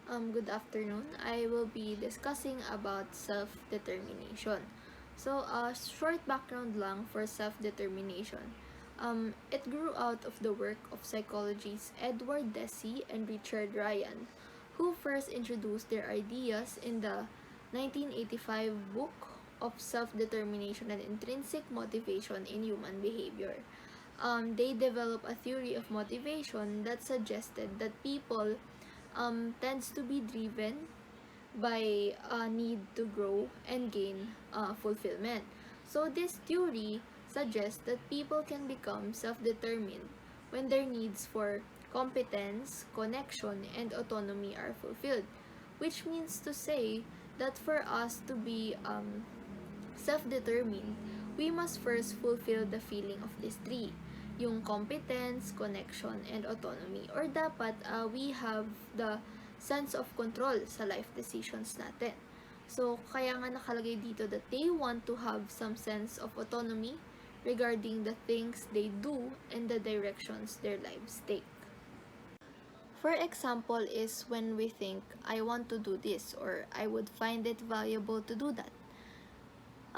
Good afternoon. I will be discussing about self-determination. So, a short background lang for self-determination. It grew out of the work of psychologists Edward Deci and Richard Ryan, who first introduced their ideas in the 1985 book of self-determination and intrinsic motivation in human behavior. They developed a theory of motivation that suggested that people tends to be driven by a need to grow and gain fulfillment. So this theory suggests that people can become self-determined when their needs for competence, connection, and autonomy are fulfilled, which means to say that for us to be self-determined, we must first fulfill the feeling of these three, yung competence, connection, and autonomy. Or dapat we have the sense of control sa life decisions natin. So, kaya nga nakalagay dito that they want to have some sense of autonomy regarding the things they do and the directions their lives take. For example is when we think, I want to do this or I would find it valuable to do that.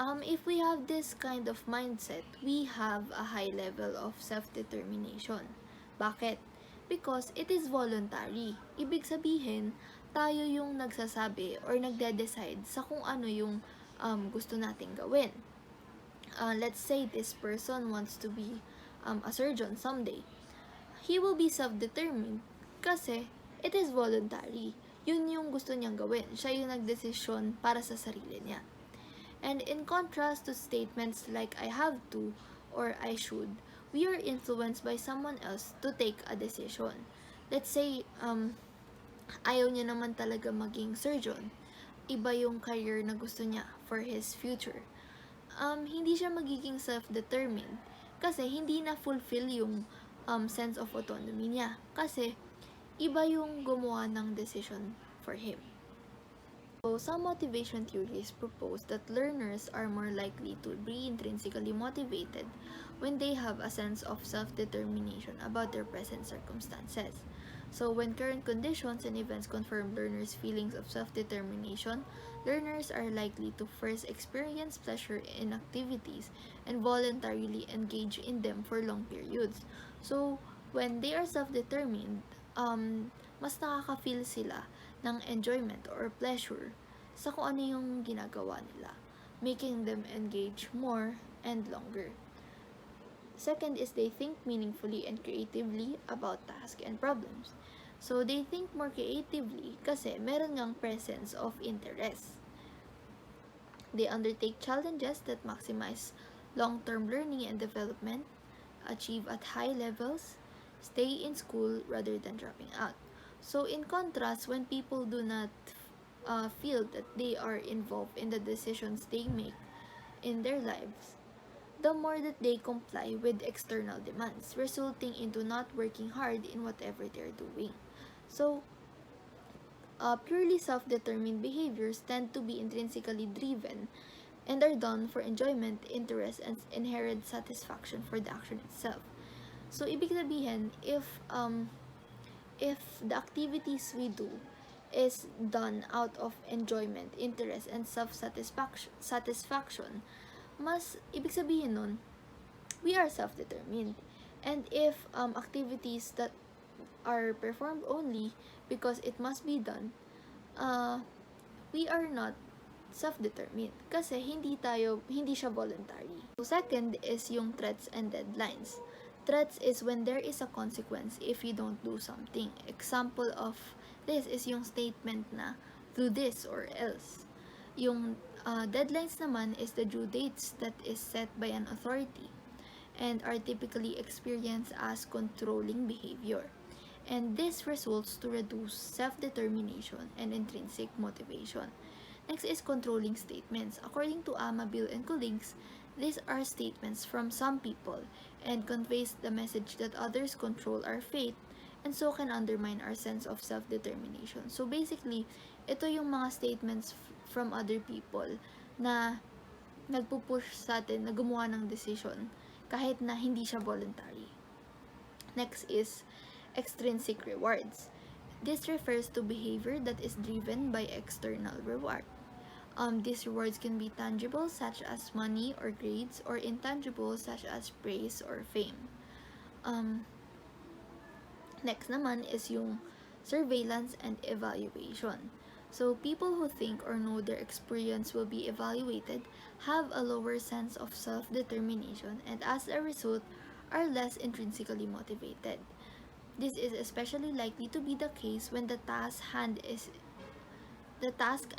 If we have this kind of mindset, we have a high level of self-determination. Bakit? Because it is voluntary. Ibig sabihin, tayo yung nagsasabi or nagde-decide sa kung ano yung gusto nating gawin. Let's say this person wants to be a surgeon someday. He will be self-determined kasi it is voluntary. Yun yung gusto niyang gawin. Siya yung nagdesisyon para sa sarili niya. And in contrast to statements like I have to or I should, we are influenced by someone else to take a decision. Let's say, ayaw niya naman talaga maging surgeon. Iba yung career na gusto niya for his future. Hindi siya magiging self-determined kasi hindi na fulfill yung sense of autonomy niya. Kasi iba yung gumawa ng decision for him. So, some motivation theories propose that learners are more likely to be intrinsically motivated when they have a sense of self-determination about their present circumstances. So, when current conditions and events confirm learners' feelings of self-determination, learners are likely to first experience pleasure in activities and voluntarily engage in them for long periods. So, when they are self-determined, mas nakaka-feel sila ng enjoyment or pleasure sa kung ano yung ginagawa nila, making them engage more and longer. Second is they think meaningfully and creatively about tasks and problems. So, they think more creatively kasi meron ngang presence of interest. They undertake challenges that maximize long-term learning and development, achieve at high levels, stay in school rather than dropping out. So, in contrast, when people do not feel that they are involved in the decisions they make in their lives, the more that they comply with external demands, resulting into not working hard in whatever they're doing. So, purely self-determined behaviors tend to be intrinsically driven and are done for enjoyment, interest, and inherent satisfaction for the action itself. So, ibig sabihin, if the activities we do is done out of enjoyment, interest, and satisfaction, mas ibig sabihin nun, we are self-determined. And if activities that are performed only because it must be done, we are not self-determined kasi hindi siya voluntary. So, second is yung threats and deadlines. Threats is when there is a consequence if you don't do something. Example of this is yung statement na do this or else. Yung deadlines naman is the due dates that is set by an authority and are typically experienced as controlling behavior. And this results to reduce self-determination and intrinsic motivation. Next is controlling statements. According to Amabil and colleagues, these are statements from some people and conveys the message that others control our fate and so can undermine our sense of self-determination. So basically, ito yung mga statements from other people na nagpupush sa atin na gumawa ng decision kahit na hindi siya voluntary. Next is extrinsic rewards. This refers to behavior that is driven by external reward. These rewards can be tangible, such as money or grades, or intangible, such as praise or fame. Um, Next naman is yung surveillance and evaluation. So, people who think or know their experience will be evaluated have a lower sense of self-determination and as a result are less intrinsically motivated. This is especially likely to be the case when the task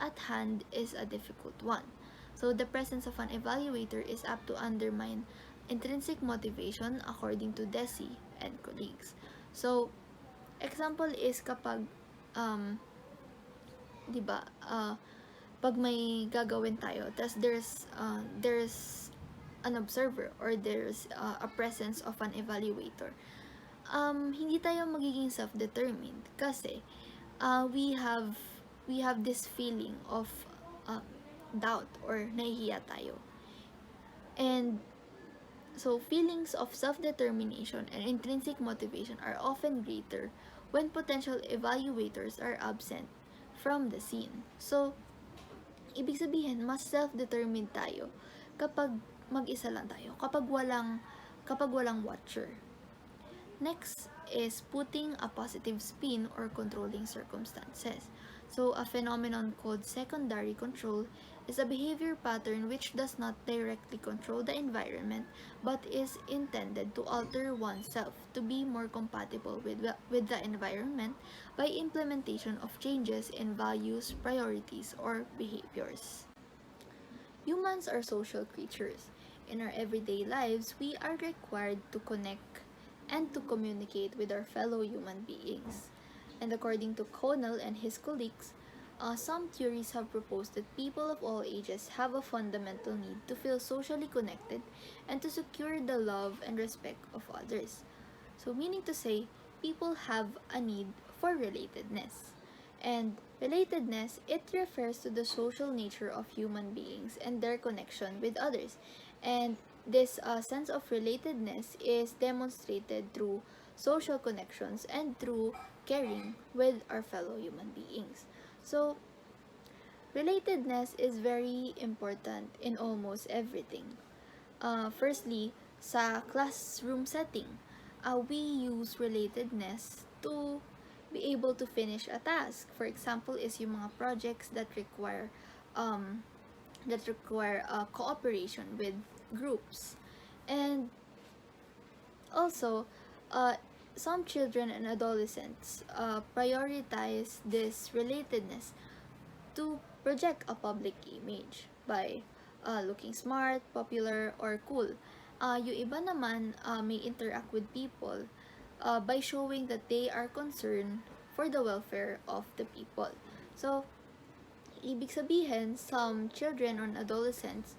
at hand is a difficult one. So the presence of an evaluator is apt to undermine intrinsic motivation according to Deci and colleagues. So example is kapag 'di ba? Pag may gagawin tayo, tas there's an observer or there's a presence of an evaluator. Hindi tayo magiging self-determined kasi we have this feeling of uh, doubt or nahihiya tayo. And so feelings of self-determination and intrinsic motivation are often greater when potential evaluators are absent from the scene. So, ibig sabihin, mas self-determined tayo kapag mag-isa lang tayo, kapag walang watcher. Next is putting a positive spin or controlling circumstances. So, a phenomenon called secondary control is a behavior pattern which does not directly control the environment but is intended to alter oneself to be more compatible with the environment by implementation of changes in values, priorities, or behaviors. Humans are social creatures. In our everyday lives, we are required to connect and to communicate with our fellow human beings. And according to Connell and his colleagues, some theories have proposed that people of all ages have a fundamental need to feel socially connected and to secure the love and respect of others. So, meaning to say, people have a need for relatedness. And relatedness, it refers to the social nature of human beings and their connection with others. And this sense of relatedness is demonstrated through social connections and through caring with our fellow human beings. So, relatedness is very important in almost everything. Firstly, sa classroom setting, we use relatedness to be able to finish a task. For example, is yung mga projects um, that require cooperation with groups. And also, some children and adolescents prioritize this relatedness to project a public image by looking smart, popular, or cool. Yung iba naman may interact with people by showing that they are concerned for the welfare of the people. So, ibig sabihin, some children or adolescents,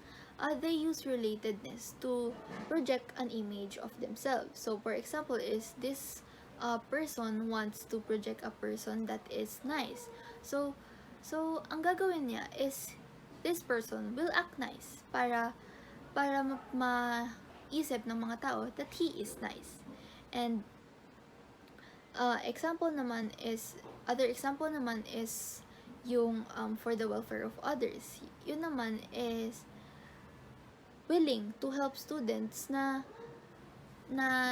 they use relatedness to project an image of themselves. So, for example, is this person wants to project a person that is nice. So ang gagawin niya is this person will act nice para maisip ng mga tao that he is nice. And other example naman is yung for the welfare of others. Yun naman is willing to help students na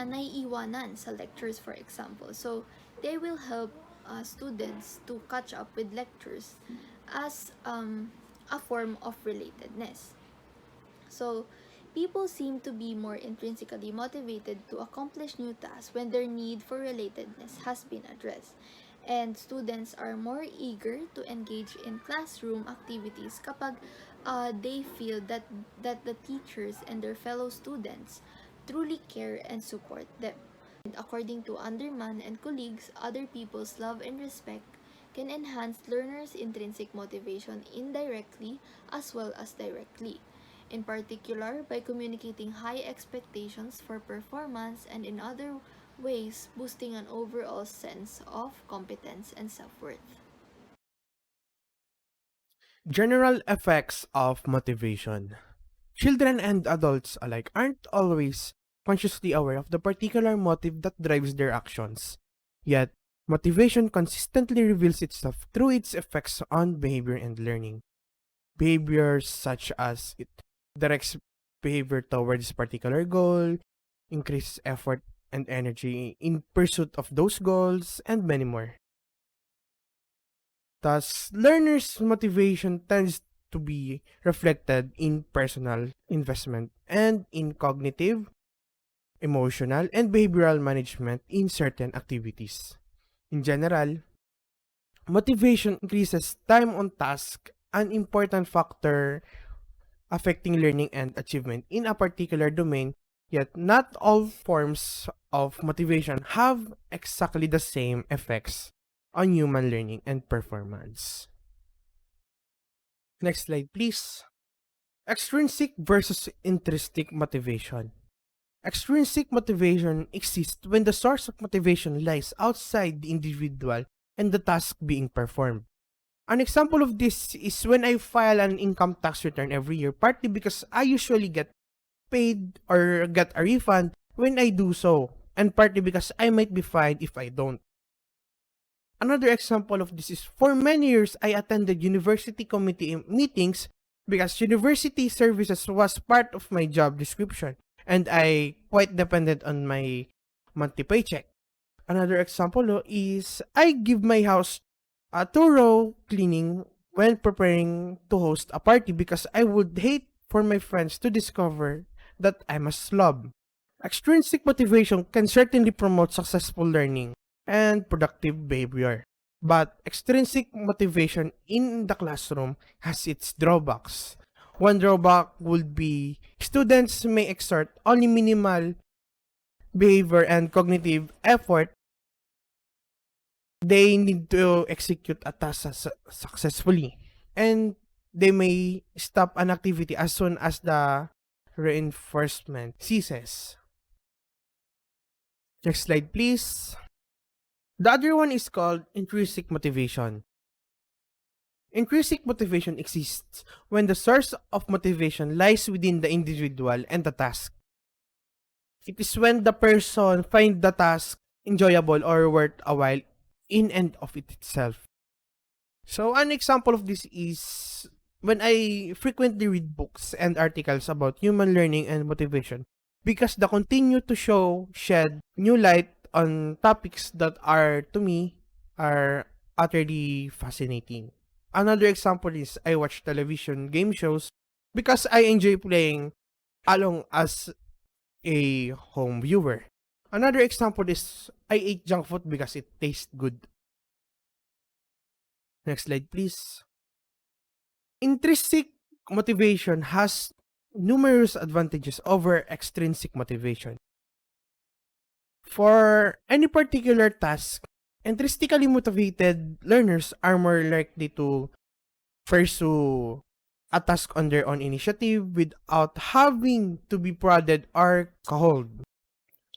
naiiwanan sa lectures, for example. So, they will help students to catch up with lectures as a form of relatedness. So, people seem to be more intrinsically motivated to accomplish new tasks when their need for relatedness has been addressed. And students are more eager to engage in classroom activities kapag they feel that the teachers and their fellow students truly care and support them. And according to Underman and colleagues, other people's love and respect can enhance learners' intrinsic motivation indirectly as well as directly. In particular, by communicating high expectations for performance and in other ways boosting an overall sense of competence and self-worth. General effects of motivation. Children and adults alike aren't always consciously aware of the particular motive that drives their actions. Yet, Motivation consistently reveals itself through its effects on behavior and learning. Behaviors such as it directs behavior towards a particular goal, increases effort and energy in pursuit of those goals, and many more. Thus, learners' motivation tends to be reflected in personal investment and in cognitive, emotional, and behavioral management in certain activities. In general, motivation increases time on task, an important factor affecting learning and achievement in a particular domain, yet not all forms of motivation have exactly the same effects on human learning and performance. Next slide, please. Extrinsic versus intrinsic motivation. Extrinsic motivation exists when the source of motivation lies outside the individual and the task being performed. An example of this is when I file an income tax return every year, partly because I usually get paid or get a refund when I do so, and partly because I might be fined if I don't. Another example of this is for many years I attended university committee meetings because university services was part of my job description and I quite depended on my monthly paycheck. Another example is I give my house a thorough cleaning when preparing to host a party because I would hate for my friends to discover that I'm a slob. Extrinsic motivation can certainly promote successful learning and productive behavior. But extrinsic motivation in the classroom has its drawbacks. One drawback would be students may exert only minimal behavior and cognitive effort. They need to execute a task successfully. And they may stop an activity as soon as the reinforcement ceases. Next slide, please. The other one is called intrinsic motivation. Intrinsic motivation exists when the source of motivation lies within the individual and the task. It is when the person finds the task enjoyable or worth a while in and of it itself. So an example of this is when I frequently read books and articles about human learning and motivation because they continue to shed new light on topics that are to me are utterly fascinating. Another example is I watch television game shows because I enjoy playing along as a home viewer. Another example is I ate junk food because it tastes good. Next slide, please. Intrinsic motivation has numerous advantages over extrinsic motivation. For any particular task, intrinsically motivated learners are more likely to pursue a task on their own initiative without having to be prodded or called.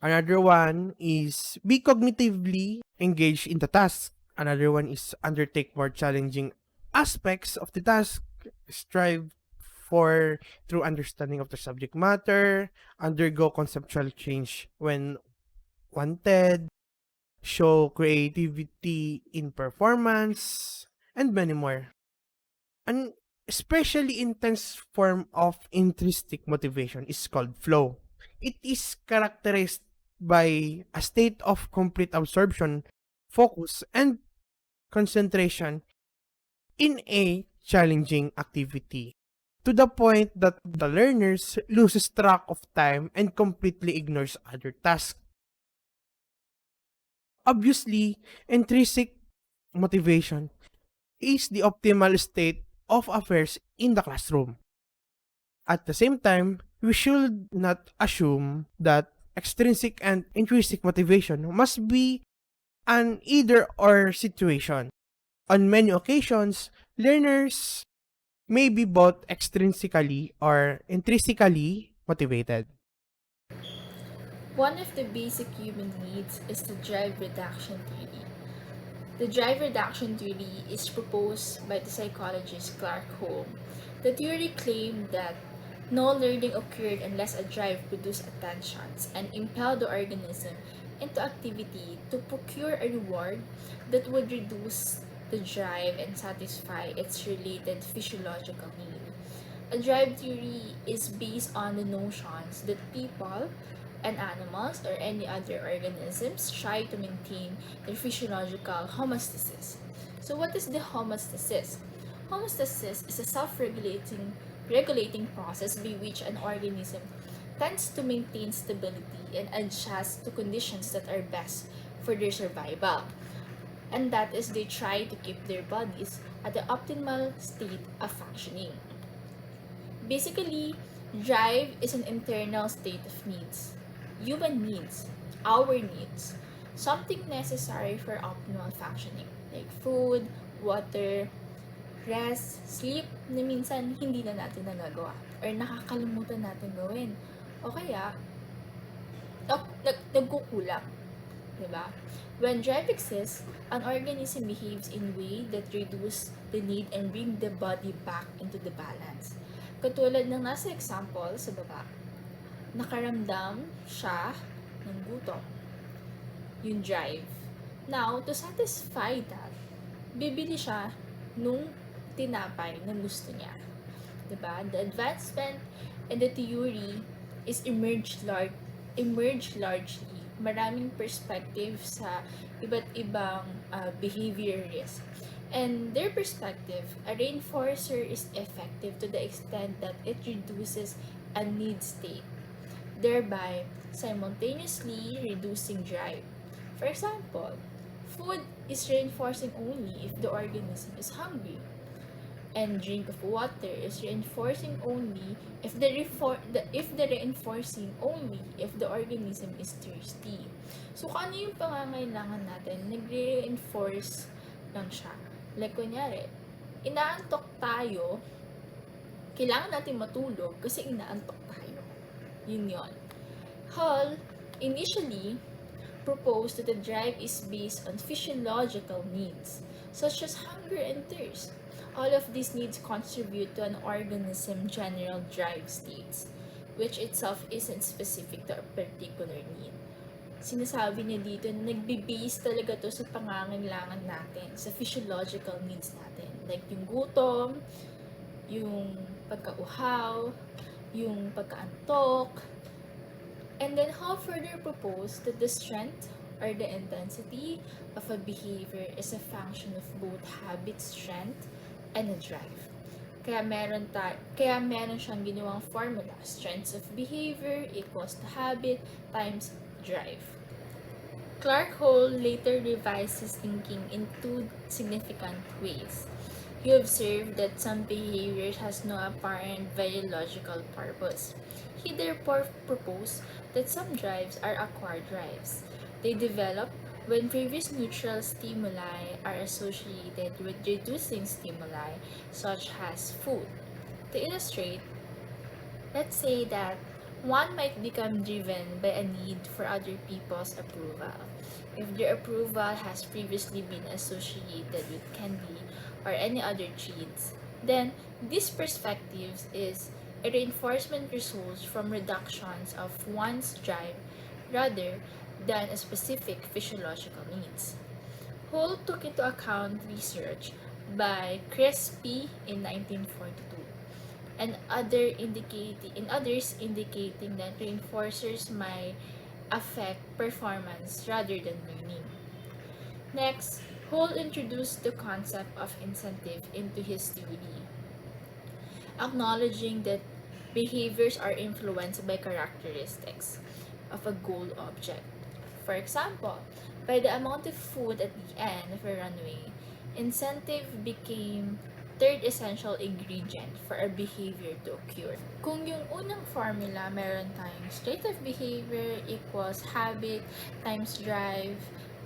Another one is be cognitively engaged in the task. Another one is undertake more challenging aspects of the task, strive for through understanding of the subject matter, undergo conceptual change when wanted, show creativity in performance, and many more. An especially intense form of intrinsic motivation is called flow. It is characterized by a state of complete absorption, focus, and concentration in a challenging activity to the point that the learners loses track of time and completely ignores other tasks. Obviously, intrinsic motivation is the optimal state of affairs in the classroom. At the same time, we should not assume that extrinsic and intrinsic motivation must be an either or situation. On many occasions, learners may be both extrinsically or intrinsically motivated. One of the basic human needs is the drive reduction theory. The drive reduction theory is proposed by the psychologist Clark Home. The theory claimed that no learning occurred unless a drive produced attentions and impelled the organism into activity to procure a reward that would reduce the drive and satisfy its related physiological need. A drive theory is based on the notions that people and animals or any other organisms try to maintain their physiological homeostasis. So what is the homeostasis? Homeostasis is a self-regulating process by which an organism tends to maintain stability and adjust to conditions that are best for their survival. And that is they try to keep their bodies at the optimal state of functioning. Basically, drive is an internal state of needs. Human needs, our needs, something necessary for optimal functioning, like food, water, rest, sleep, na minsan hindi na natin nagagawa or nakakalimutan natin gawin. O kaya, nagkukulang. Diba? When drive exists, an organism behaves in a way that reduce the need and bring the body back into the balance. Katulad ng nasa example sa baba, nakaramdam siya ng gutom. Yung drive. Now, to satisfy that, bibili siya nung tinapay na gusto niya. Diba? The advancement in the theory is emerged largely maraming perspective sa iba't ibang behavior risk. And their perspective, a reinforcer is effective to the extent that it reduces a need state, thereby simultaneously reducing drive. For example, food is reinforcing only if the organism is hungry, and drink of water is reinforcing only if the reinforcing only if the organism is thirsty. So, kung ano yung pangangailangan natin, nagre-reinforce lang siya. Like, kunyari, inaantok tayo, kailangan natin matulog kasi inaantok tayo. Yun. Hall initially proposed that the drive is based on physiological needs, such as hunger and thirst. All of these needs contribute to an organism's general drive states, which itself isn't specific to a particular need. Sinasabi niya dito na nagbe-base talaga to sa pangangailangan natin, sa physiological needs natin. Like yung gutom, yung pagkauhaw, yung pagkaantok. And then Hall further proposed that the strength or the intensity of a behavior is a function of both habit strength and a drive. Kaya meron siyang ginawang formula. Strengths of behavior equals to habit times drive. Clark Hall later revised his thinking in two significant ways. He observed that some behaviors has no apparent biological purpose. He therefore proposed that some drives are acquired drives. They develop when previous neutral stimuli are associated with reducing stimuli, such as food. To illustrate, let's say that one might become driven by a need for other people's approval. If their approval has previously been associated with candy or any other treats, then this perspective is a reinforcement results from reductions of one's drive rather than a specific physiological needs. Hall took into account research by Crespi in 1942 and others indicating that reinforcers might affect performance rather than learning. Next, Hall introduced the concept of incentive into his theory, acknowledging that behaviors are influenced by characteristics of a goal object. For example, by the amount of food at the end of a runway, incentive became third essential ingredient for a behavior to occur. Kung yung unang formula, meron tayong state of behavior equals habit times drive,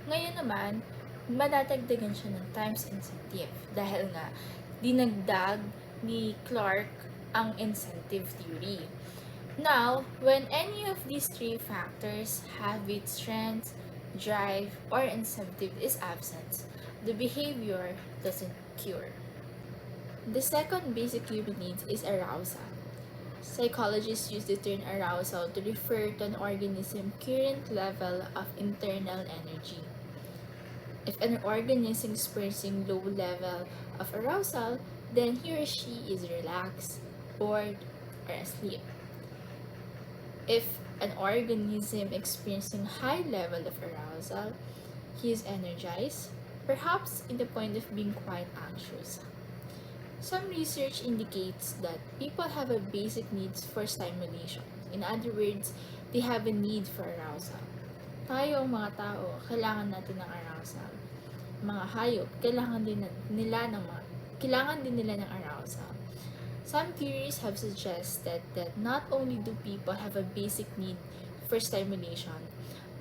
ngayon naman, madadagdagan siya ng times incentive dahil nga dinagdag ni Clark ang incentive theory. Now, when any of these three factors, habit, strength, drive, or incentive is absent, the behavior doesn't occur. The second basic human need is arousal. Psychologists use the term arousal to refer to an organism's current level of internal energy. If an organism is experiencing low level of arousal, then he or she is relaxed, bored, or asleep. If an organism experiencing high level of arousal, he is energized, perhaps in the point of being quite anxious. Some research indicates that people have a basic needs for stimulation. In other words, they have a need for arousal. Tayo, mga tao, kailangan natin ng arousal. Mga hayop, kailangan din nila ng arousal. Some theories have suggested that not only do people have a basic need for stimulation,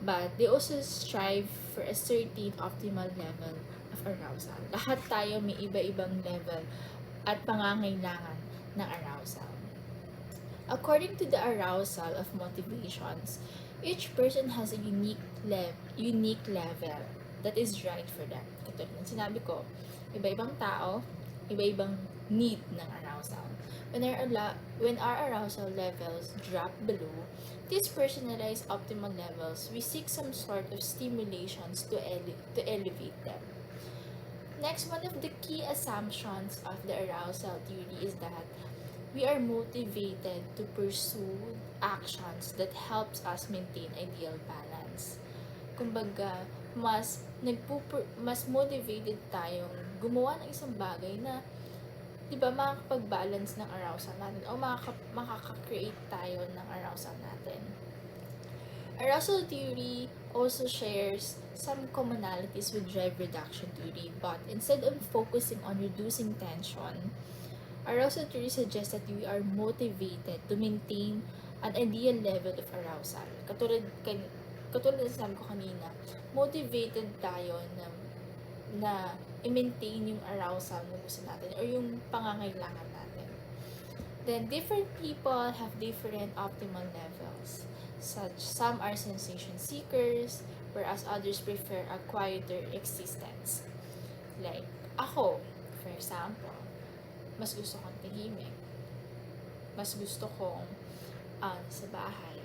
but they also strive for a certain optimal level of arousal. Lahat tayo may iba-ibang level at pangangailangan ng arousal. According to the arousal of motivations, each person has a unique level that is right for them. Katulad ng sinabi ko, iba-ibang tao, iba-ibang need ng arousal. When our arousal levels drop below these personalized optimal levels, we seek some sort of stimulations to elevate them. Next, one of the key assumptions of the arousal theory is that we are motivated to pursue actions that helps us maintain ideal balance. Kumbaga, mas motivated tayong gumawa ng isang bagay na 'di ba makakapag-balance ng arousal natin o makaka-create tayo ng arousal natin. Arousal theory also shares some commonalities with drive reduction theory, but instead of focusing on reducing tension, arousal theory suggests that we are motivated to maintain an ideal level of arousal. Katulad na sabi ko kanina, motivated tayo na i-maintain yung arousal na gusto natin or yung pangangailangan natin. Then, different people have different optimal levels. Some are sensation seekers, whereas others prefer a quieter existence. Like, ako, for example, mas gusto kong tahimik. Mas gusto kong sa bahay.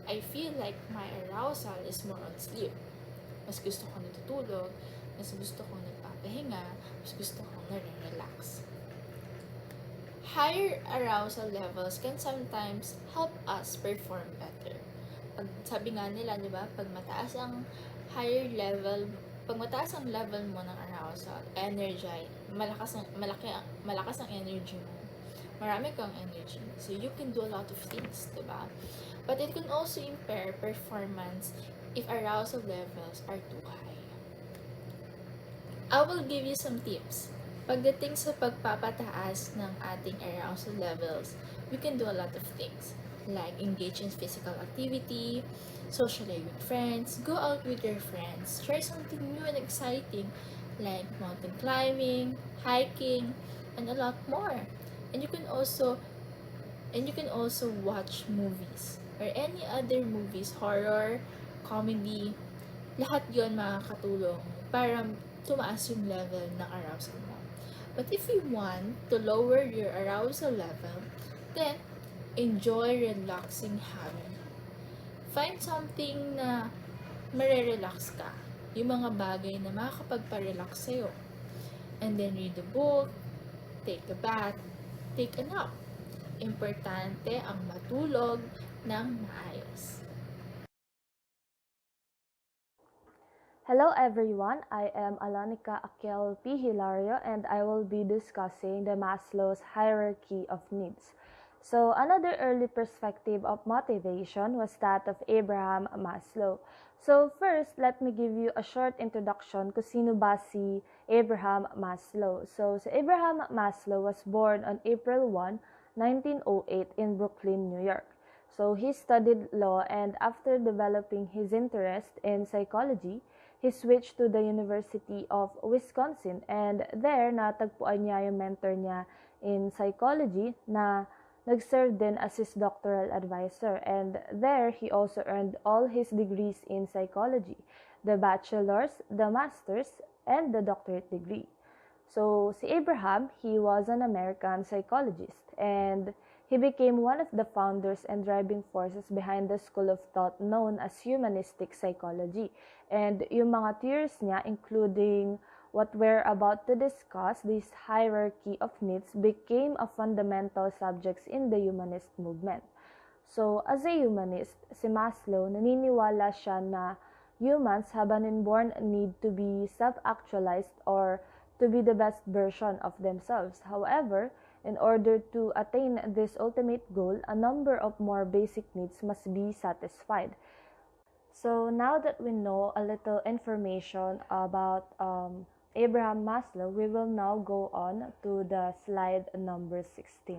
I feel like my arousal is more on sleep. Mas gusto kong natutulog, mas gusto kong nagpapahinga, mas gusto kong nare-relax. Higher arousal levels can sometimes help us perform better. Sabi nga nila, di ba, pag mataas ang level mo ng arousal, malakas ang energy mo. Marami kang energy. So, you can do a lot of things, di ba? But it can also impair performance if arousal levels are too high. I will give you some tips. Pagdating sa pagpapataas ng ating arousal levels, we can do a lot of things, like engage in physical activity, socialize with friends, go out with your friends, try something new and exciting, like mountain climbing, hiking, and a lot more. And you can also watch movies or any other movies, horror, comedy, lahat yon makakatulong para tumaas yung level ng arousal mo. But if you want to lower your arousal level, then enjoy relaxing hobby. Find something na marerelax ka. Yung mga bagay na makakapagpa-relax sa'yo. And then read a book, take a bath, take a nap. Importante ang matulog ng maayos. Hello everyone, I am Alanika Akel P. Hilario and I will be discussing the Maslow's hierarchy of needs. So another early perspective of motivation was that of Abraham Maslow. So first, let me give you a short introduction kung sino ba si Abraham Maslow. So si Abraham Maslow was born on April 1, 1908 in Brooklyn, New York. So he studied law and after developing his interest in psychology, he switched to the University of Wisconsin and there natagpuan niya yung mentor niya in psychology na nag-serve din as his doctoral advisor, and there he also earned all his degrees in psychology, the bachelor's, the master's, and the doctorate degree. So si Abraham, he was an American psychologist and He became one of the founders and driving forces behind the school of thought known as humanistic psychology. And yung mga theories niya, including what we're about to discuss, this hierarchy of needs became a fundamental subject in the humanist movement. So, as a humanist, si Maslow, naniniwala siya na humans have an inborn need to be self-actualized or to be the best version of themselves. However, in order to attain this ultimate goal, a number of more basic needs must be satisfied. So now that we know a little information about Abraham Maslow, we will now go on to the slide number 16.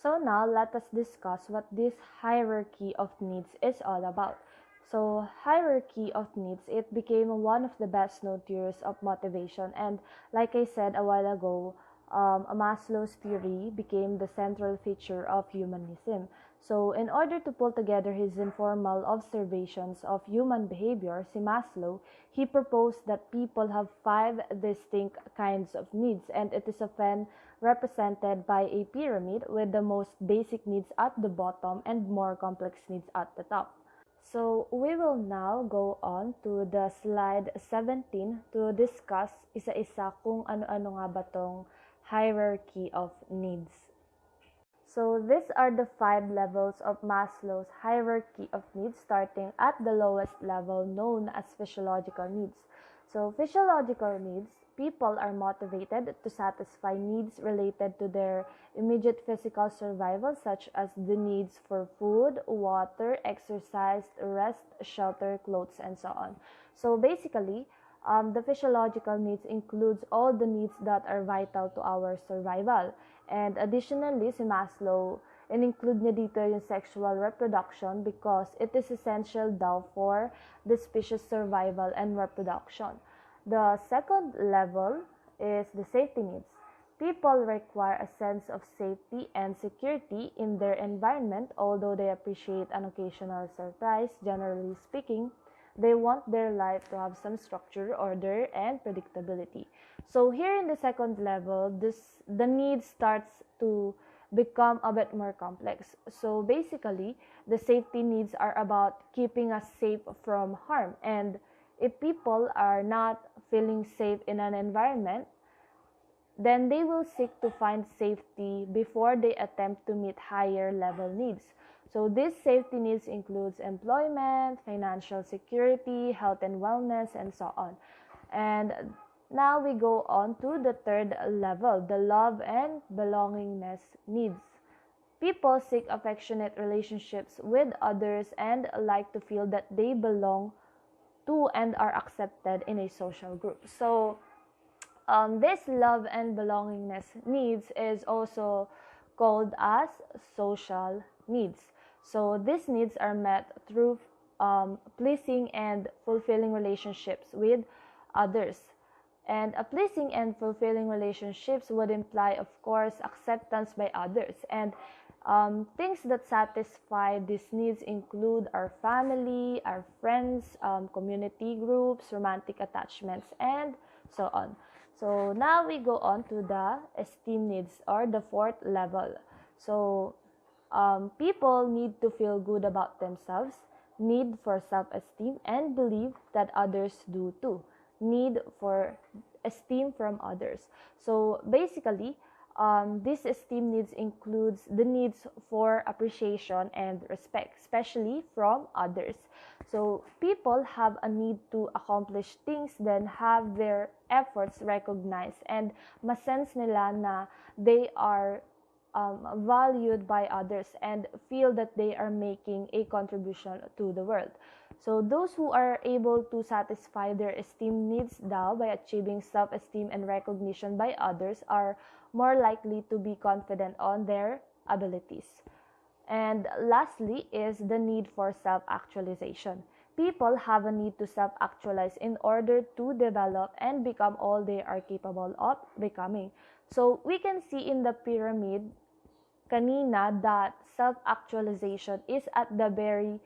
So now let us discuss what this hierarchy of needs is all about. So hierarchy of needs, it became one of the best known theories of motivation, and like I said a while ago, Maslow's theory became the central feature of humanism. So in order to pull together his informal observations of human behavior, si Maslow, he proposed that people have 5 distinct kinds of needs, and it is often represented by a pyramid with the most basic needs at the bottom and more complex needs at the top. So we will now go on to the slide 17 to discuss isa-isa kung ano-ano nga ba tong hierarchy of needs. So these are the 5 levels of Maslow's hierarchy of needs, starting at the lowest level known as physiological needs. So physiological needs, people are motivated to satisfy needs related to their immediate physical survival, such as the needs for food, water, exercise, rest, shelter, clothes, and so on. So basically, the physiological needs includes all the needs that are vital to our survival. And additionally, si Maslow, in-include niya dito yung sexual reproduction because it is essential daw for the species survival and reproduction. The second level is the safety needs. People require a sense of safety and security in their environment, although they appreciate an occasional surprise. Generally speaking, they want their life to have some structure, order, and predictability. So here in the second level, the need starts to become a bit more complex. So basically, the safety needs are about keeping us safe from harm. And if people are not feeling safe in an environment, then they will seek to find safety before they attempt to meet higher level needs. So these safety needs includes employment, financial security, health and wellness, and so on. And now we go on to the third level, the love and belongingness needs. People seek affectionate relationships with others and like to feel that they belong to and are accepted in a social group. So this love and belongingness needs is also called as social needs. So these needs are met through pleasing and fulfilling relationships with others. And a pleasing and fulfilling relationships would imply, of course, acceptance by others. And things that satisfy these needs include our family, our friends, community groups, romantic attachments, and so on. So now we go on to the esteem needs, or the fourth level. So people need to feel good about themselves, need for self-esteem, and believe that others do too. Need for esteem from others. So basically, this esteem needs includes the needs for appreciation and respect, especially from others. So people have a need to accomplish things, then have their efforts recognized, and masense nila na they are valued by others and feel that they are making a contribution to the world. So those who are able to satisfy their esteem needs daw by achieving self-esteem and recognition by others are more likely to be confident on their abilities. And lastly is the need for self-actualization. People have a need to self-actualize in order to develop and become all they are capable of becoming. So we can see in the pyramid kanina that self-actualization is at the very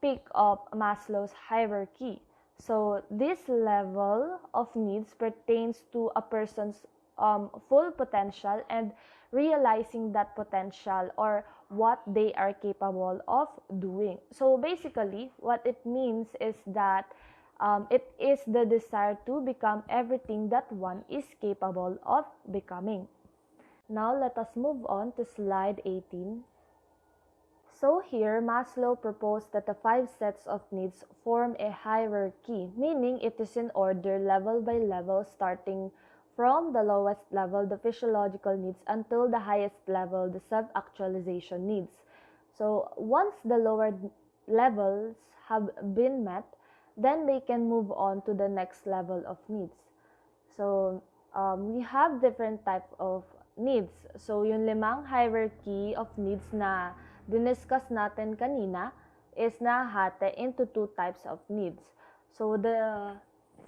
peak of Maslow's hierarchy. So this level of needs pertains to a person's full potential and realizing that potential or what they are capable of doing. So basically, what it means is that it is the desire to become everything that one is capable of becoming. Now let us move on to slide 18. So here, Maslow proposed that the 5 sets of needs form a hierarchy, meaning it is in order level by level, starting from the lowest level, the physiological needs, until the highest level, the self-actualization needs. So once the lower levels have been met, then they can move on to the next level of needs. So, we have different type of needs. So, yung limang hierarchy of needs na diniscuss natin kanina is nahati into 2 types of needs. So, the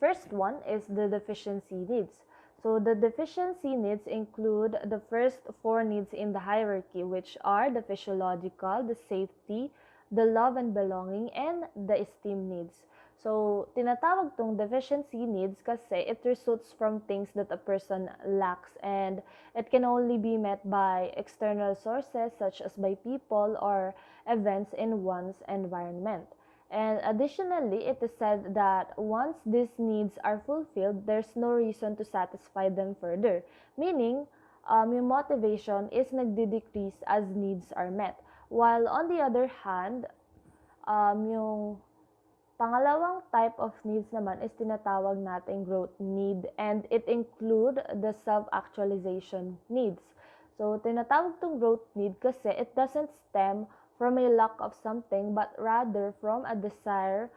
first one is the deficiency needs. So, the deficiency needs include the first 4 needs in the hierarchy, which are the physiological, the safety, the love and belonging, and the esteem needs. So, tinatawag tong deficiency needs kasi it results from things that a person lacks, and it can only be met by external sources such as by people or events in one's environment. And additionally, it is said that once these needs are fulfilled, there's no reason to satisfy them further. Meaning, yung motivation is nagdi-decrease as needs are met. While on the other hand, yung pangalawang type of needs naman is tinatawag nating growth need, and it include the self-actualization needs. So, tinatawag tong growth need kasi it doesn't stem from a lack of something but rather from a desire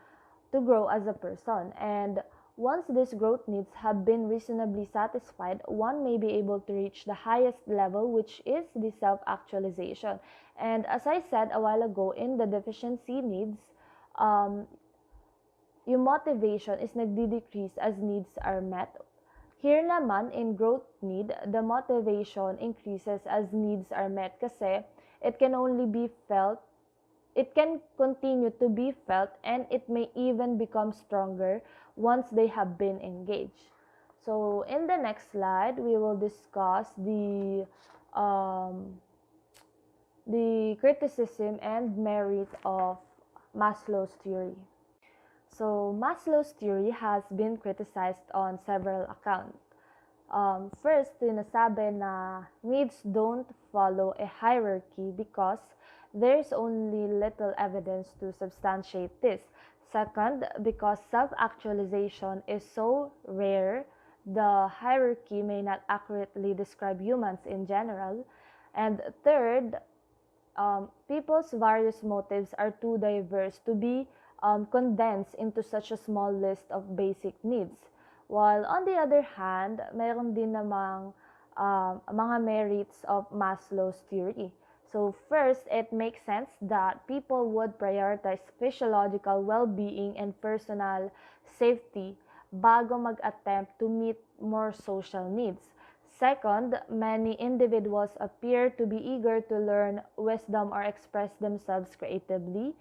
to grow as a person. And once these growth needs have been reasonably satisfied, one may be able to reach the highest level, which is the self-actualization. And as I said a while ago, in the deficiency needs, yung motivation is nagdi-decrease as needs are met. Here naman, in growth need, the motivation increases as needs are met kasi it can only be felt, it can continue to be felt, and it may even become stronger once they have been engaged. So, in the next slide, we will discuss the criticism and merit of Maslow's theory. So, Maslow's theory has been criticized on several accounts. First, sinasabi na needs don't follow a hierarchy because there's only little evidence to substantiate this. Second, because self-actualization is so rare, the hierarchy may not accurately describe humans in general. And third, people's various motives are too diverse to be condensed into such a small list of basic needs. While on the other hand, mayroon din namang mga merits of Maslow's theory. So first, it makes sense that people would prioritize physiological well-being and personal safety bago mag-attempt to meet more social needs. Second, many individuals appear to be eager to learn wisdom or express themselves creatively,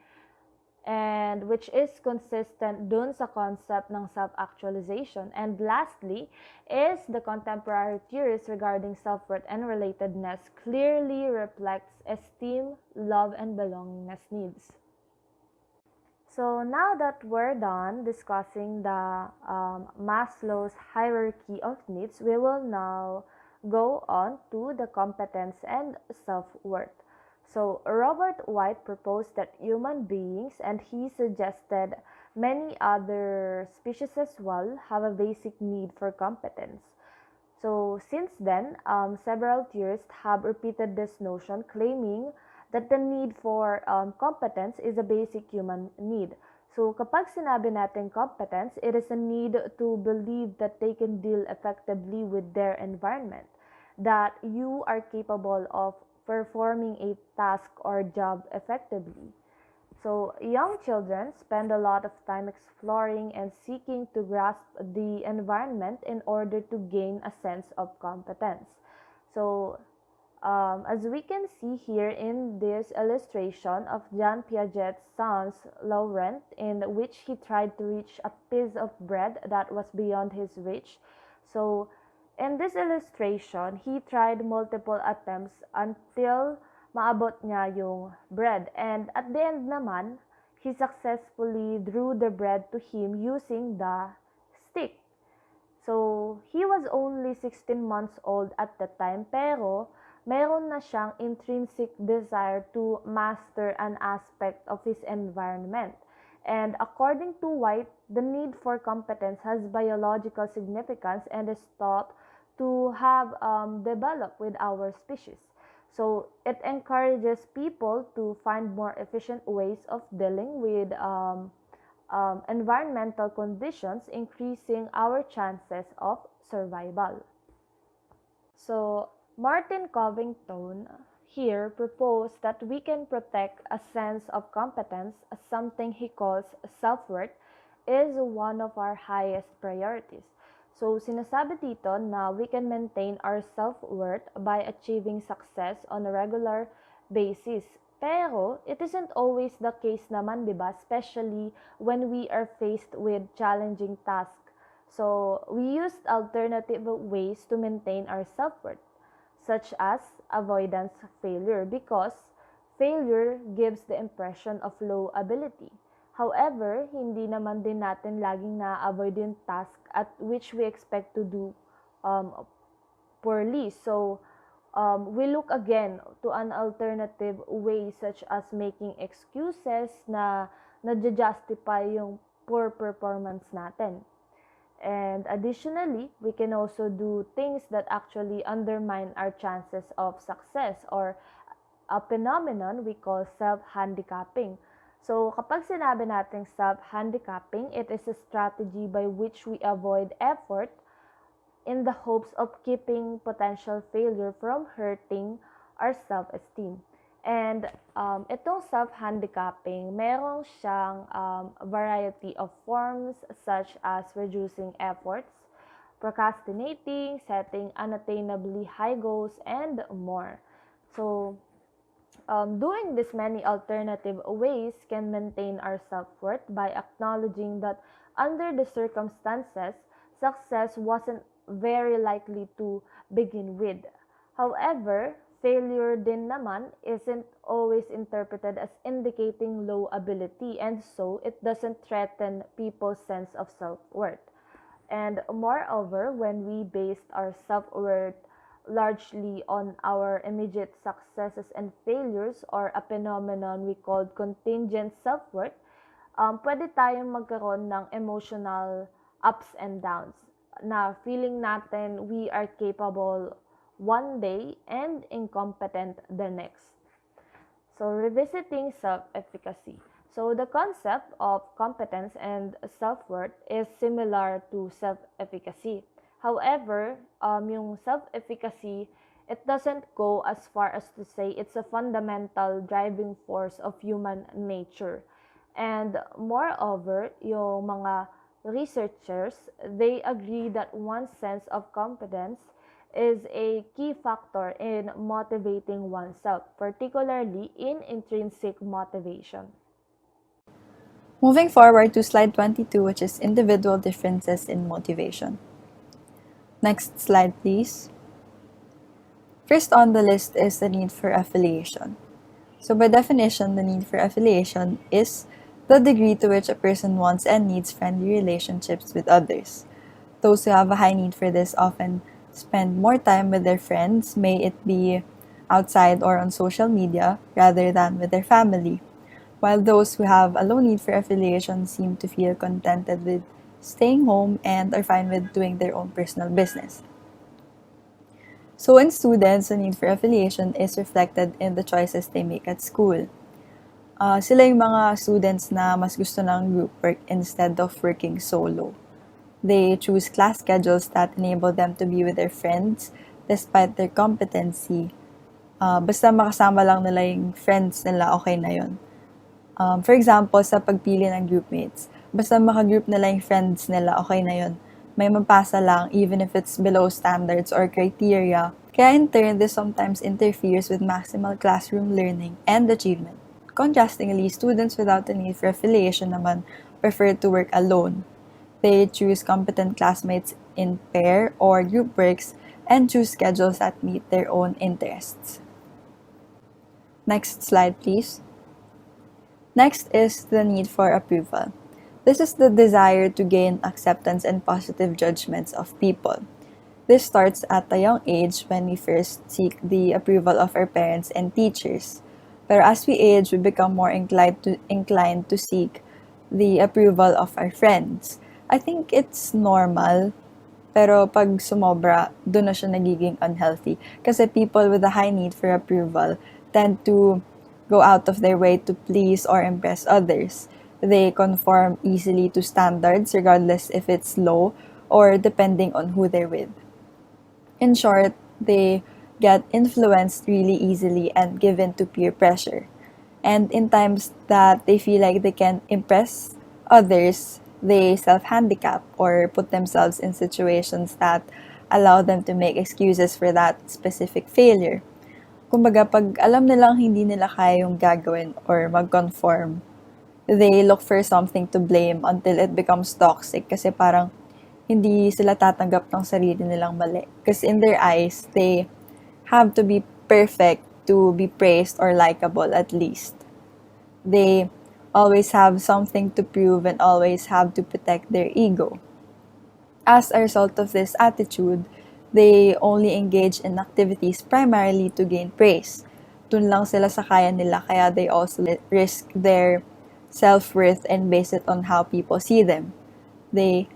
and which is consistent dun sa concept ng self-actualization. And lastly is the contemporary theories regarding self-worth and relatedness clearly reflects esteem, love, and belongingness needs. So now that we're done discussing the Maslow's hierarchy of needs, we will now go on to the competence and self-worth. So Robert White proposed that human beings, and he suggested many other species as well, have a basic need for competence. So since then, several theorists have repeated this notion, claiming that the need for competence is a basic human need. So kapag sinabi natin competence, it is a need to believe that they can deal effectively with their environment, that you are capable of performing a task or job effectively. So young children spend a lot of time exploring and seeking to grasp the environment in order to gain a sense of competence. So as we can see here in this illustration of Jean Piaget's son's Laurent, in which he tried to reach a piece of bread that was beyond his reach. So In this illustration, he tried multiple attempts until maabot niya yung bread. And at the end naman, he successfully drew the bread to him using the stick. So, he was only 16 months old at the time, pero meron na siyang intrinsic desire to master an aspect of his environment. And according to White, the need for competence has biological significance and is thought to have developed with our species. So, it encourages people to find more efficient ways of dealing with environmental conditions, increasing our chances of survival. So, Martin Covington here proposed that we can protect a sense of competence as something he calls self-worth is one of our highest priorities. So, sinasabi dito na we can maintain our self-worth by achieving success on a regular basis. Pero, it isn't always the case naman, di ba? Especially when we are faced with challenging tasks. So, we used alternative ways to maintain our self-worth, such as avoidance failure, because failure gives the impression of low ability. However, hindi naman din natin laging na-avoid yung task at which we expect to do poorly. So, we look again to an alternative way such as making excuses na justify yung poor performance natin. And additionally, we can also do things that actually undermine our chances of success, or a phenomenon we call self-handicapping. So, kapag sinabi natin self-handicapping, it is a strategy by which we avoid effort in the hopes of keeping potential failure from hurting our self-esteem. And itong self-handicapping, meron siyang variety of forms such as reducing efforts, procrastinating, setting unattainably high goals, and more. So, doing these many alternative ways can maintain our self-worth by acknowledging that under the circumstances, success wasn't very likely to begin with. However, failure din naman isn't always interpreted as indicating low ability, and so it doesn't threaten people's sense of self-worth. And moreover, when we based our self-worth largely on our immediate successes and failures, or a phenomenon we called contingent self-worth, pwede tayong magkaroon ng emotional ups and downs na feeling natin we are capable one day and incompetent the next. So, revisiting self-efficacy. So, the concept of competence and self-worth is similar to self-efficacy. However, yung self-efficacy, it doesn't go as far as to say it's a fundamental driving force of human nature. And moreover, yung mga researchers, they agree that one's sense of competence is a key factor in motivating oneself, particularly in intrinsic motivation. Moving forward to slide 22, which is individual differences in motivation. Next slide, please. First on the list is the need for affiliation. So by definition, the need for affiliation is the degree to which a person wants and needs friendly relationships with others. Those who have a high need for this often spend more time with their friends, may it be outside or on social media, rather than with their family, while those who have a low need for affiliation seem to feel contented with staying home and are fine with doing their own personal business. So in students, the need for affiliation is reflected in the choices they make at school. Sila yung mga students na mas gusto ng group work instead of working solo. They choose class schedules that enable them to be with their friends despite their competency. Basta makasama lang nila yung friends nila, okay na yun. For example, sa pagpili ng groupmates, basta makagroup nila yung friends nila, okay na yun. May mapasa lang even if it's below standards or criteria. Kaya in turn, this sometimes interferes with maximal classroom learning and achievement. Contrastingly, students without the need for affiliation naman prefer to work alone. They choose competent classmates in pair or group works and choose schedules that meet their own interests. Next slide, please. Next is the need for approval. This is the desire to gain acceptance and positive judgments of people. This starts at a young age when we first seek the approval of our parents and teachers. But as we age, we become more inclined to seek the approval of our friends. I think it's normal, pero pag sumobra, doon na siya nagiging unhealthy. Kasi people with a high need for approval tend to go out of their way to please or impress others. They conform easily to standards regardless if it's low or depending on who they're with. In short, they get influenced really easily and given to peer pressure. And in times that they feel like they can impress others, they self-handicap or put themselves in situations that allow them to make excuses for that specific failure. Kumbaga, pag alam nilang hindi nila kaya yung gagawin or mag-conform, they look for something to blame until it becomes toxic kasi parang hindi sila tatanggap ng sarili nilang mali. Because in their eyes, they have to be perfect to be praised or likable at least. They always have something to prove and always have to protect their ego. As a result of this attitude, they only engage in activities primarily to gain praise. Dun lang sila sa kaya nila, kaya they also risk their self-worth and base it on how people see them. They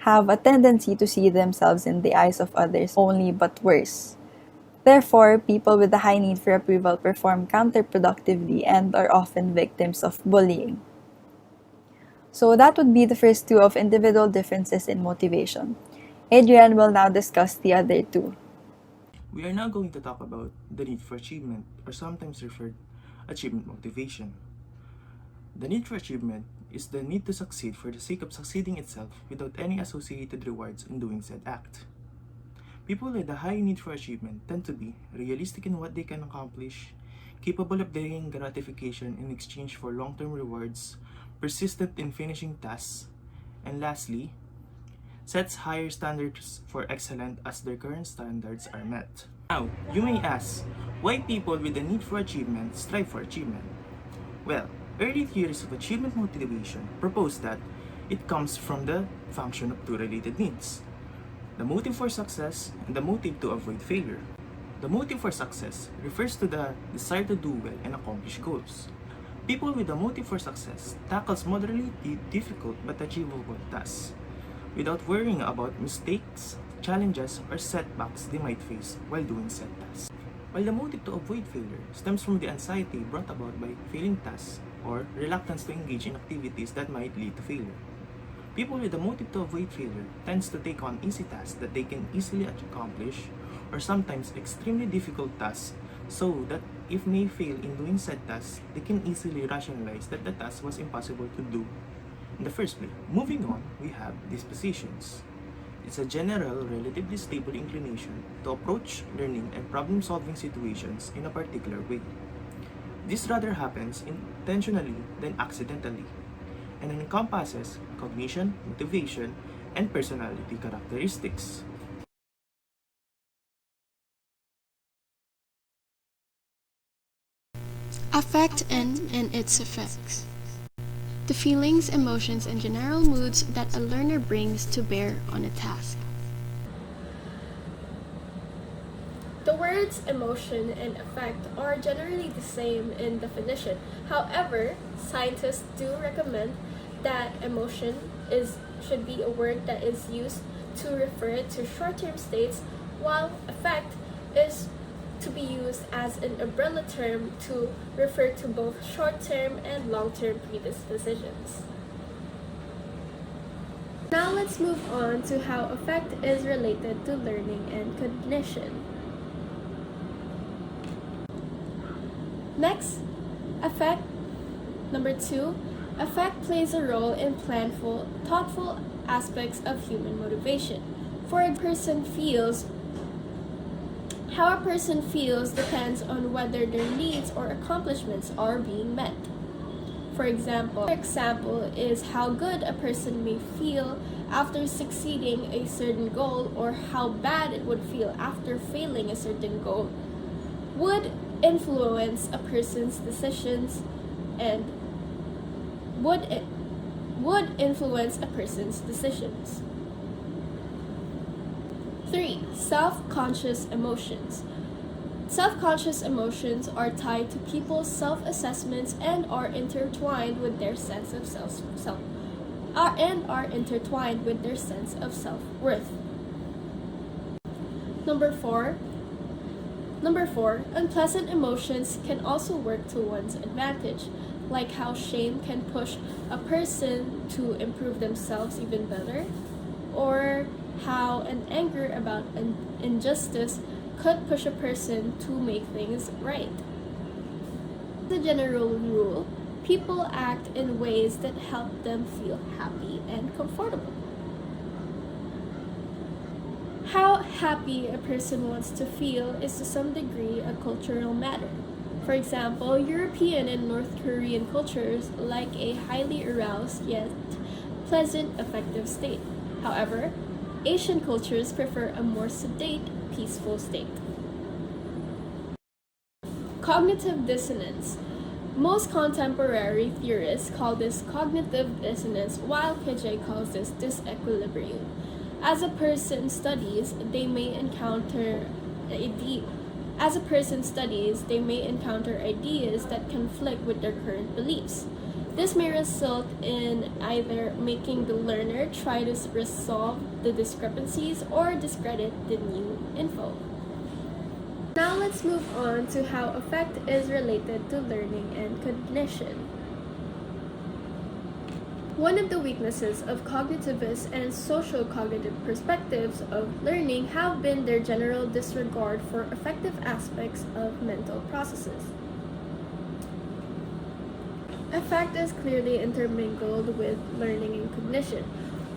have a tendency to see themselves in the eyes of others only but worse. Therefore, people with a high need for approval perform counterproductively and are often victims of bullying. So that would be the first two of individual differences in motivation. Adrian will now discuss the other two. We are now going to talk about the need for achievement, or sometimes referred achievement motivation. The need for achievement is the need to succeed for the sake of succeeding itself without any associated rewards in doing said act. People with a high need for achievement tend to be realistic in what they can accomplish, capable of delaying gratification in exchange for long-term rewards, persistent in finishing tasks, and lastly, sets higher standards for excellence as their current standards are met. Now, you may ask, why people with a need for achievement strive for achievement? Well, early theories of achievement motivation propose that it comes from the function of two related needs: the motive for success and the motive to avoid failure. The motive for success refers to the desire to do well and accomplish goals. People with a motive for success tackles moderately difficult but achievable tasks without worrying about mistakes, challenges, or setbacks they might face while doing said tasks. While the motive to avoid failure stems from the anxiety brought about by failing tasks or reluctance to engage in activities that might lead to failure. People with a motive to avoid failure tends to take on easy tasks that they can easily accomplish, or sometimes extremely difficult tasks, so that if they fail in doing said tasks, they can easily rationalize that the task was impossible to do in the first place. Moving on, we have dispositions. It's a general, relatively stable inclination to approach learning and problem-solving situations in a particular way. This rather happens intentionally than accidentally, and encompasses cognition, motivation, and personality characteristics. Affect and its effects. The feelings, emotions, and general moods that a learner brings to bear on a task. The words emotion and affect are generally the same in definition. However, scientists do recommend that emotion should be a word that is used to refer to short-term states, while affect is to be used as an umbrella term to refer to both short-term and long-term predispositions. Now let's move on to how affect is related to learning and cognition. Next, affect. Number 2, affect plays a role in planful, thoughtful aspects of human motivation. How a person feels depends on whether their needs or accomplishments are being met. For example, is how good a person may feel after succeeding a certain goal, or how bad it would feel after failing a certain goal, would influence a person's decisions and would influence a person's decisions. 3. Self-conscious emotions. Self-conscious emotions are tied to people's self-assessments and are intertwined with their sense of self-worth. Number 4, unpleasant emotions can also work to one's advantage, like how shame can push a person to improve themselves even better, or how an anger about an injustice could push a person to make things right. As a general rule, people act in ways that help them feel happy and comfortable. How happy a person wants to feel is to some degree a cultural matter. For example, European and North Korean cultures like a highly aroused yet pleasant affective state. However, Asian cultures prefer a more sedate, peaceful state. Cognitive dissonance. Most contemporary theorists call this cognitive dissonance, while Piaget calls this disequilibrium. As a person studies, they may encounter ideas that conflict with their current beliefs. This may result in either making the learner try to resolve the discrepancies or discredit the new info. Now let's move on to how affect is related to learning and cognition. One of the weaknesses of cognitivist and social cognitive perspectives of learning have been their general disregard for affective aspects of mental processes. Affect is clearly intermingled with learning and cognition.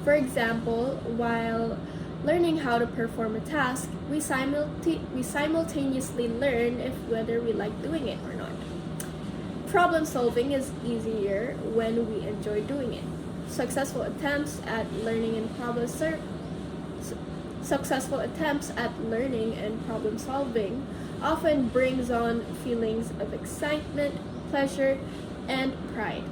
For example, while learning how to perform a task, we simultaneously learn whether we like doing it or not. Problem solving is easier when we enjoy doing it. Successful attempts at learning and problem solving often brings on feelings of excitement, pleasure, and pride.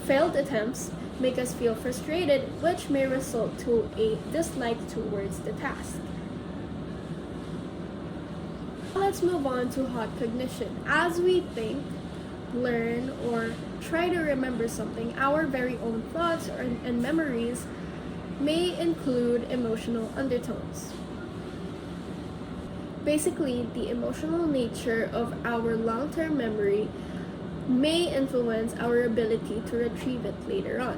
Failed attempts make us feel frustrated, which may result to a dislike towards the task. Let's move on to hot cognition. As we think, learn, or try to remember something, our very own thoughts and memories may include emotional undertones. Basically, the emotional nature of our long-term memory may influence our ability to retrieve it later on.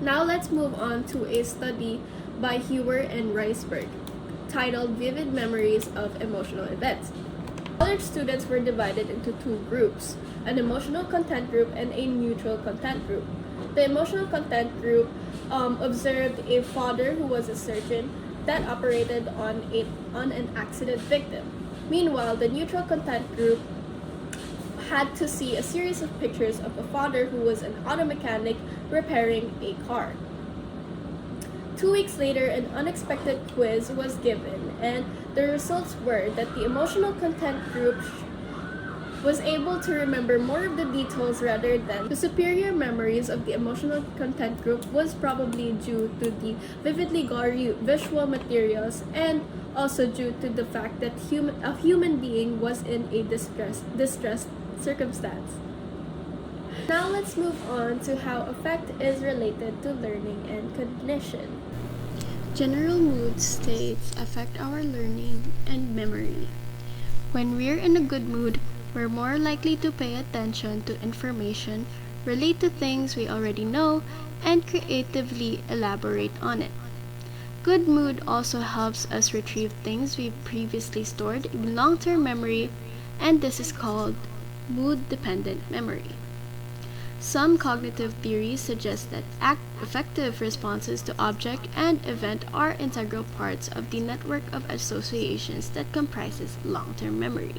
Now let's move on to a study by Hewer and Riceberg titled Vivid Memories of Emotional Events. College students were divided into two groups, an emotional content group and a neutral content group. The emotional content group observed a father who was a surgeon that operated on an accident victim. Meanwhile, the neutral content group had to see a series of pictures of a father who was an auto mechanic repairing a car. 2 weeks later, an unexpected quiz was given, and the results were that the emotional content group was able to remember more of the details rather than the superior memories of the emotional content group was probably due to the vividly gory visual materials and also due to the fact that a human being was in a distressed circumstance. Now let's move on to how affect is related to learning and cognition. General mood states affect our learning and memory. When we're in a good mood, we're more likely to pay attention to information, relate to things we already know, and creatively elaborate on it. Good mood also helps us retrieve things we previously stored in long-term memory, and this is called mood-dependent memory. Some cognitive theories suggest that affective responses to object and event are integral parts of the network of associations that comprises long-term memory.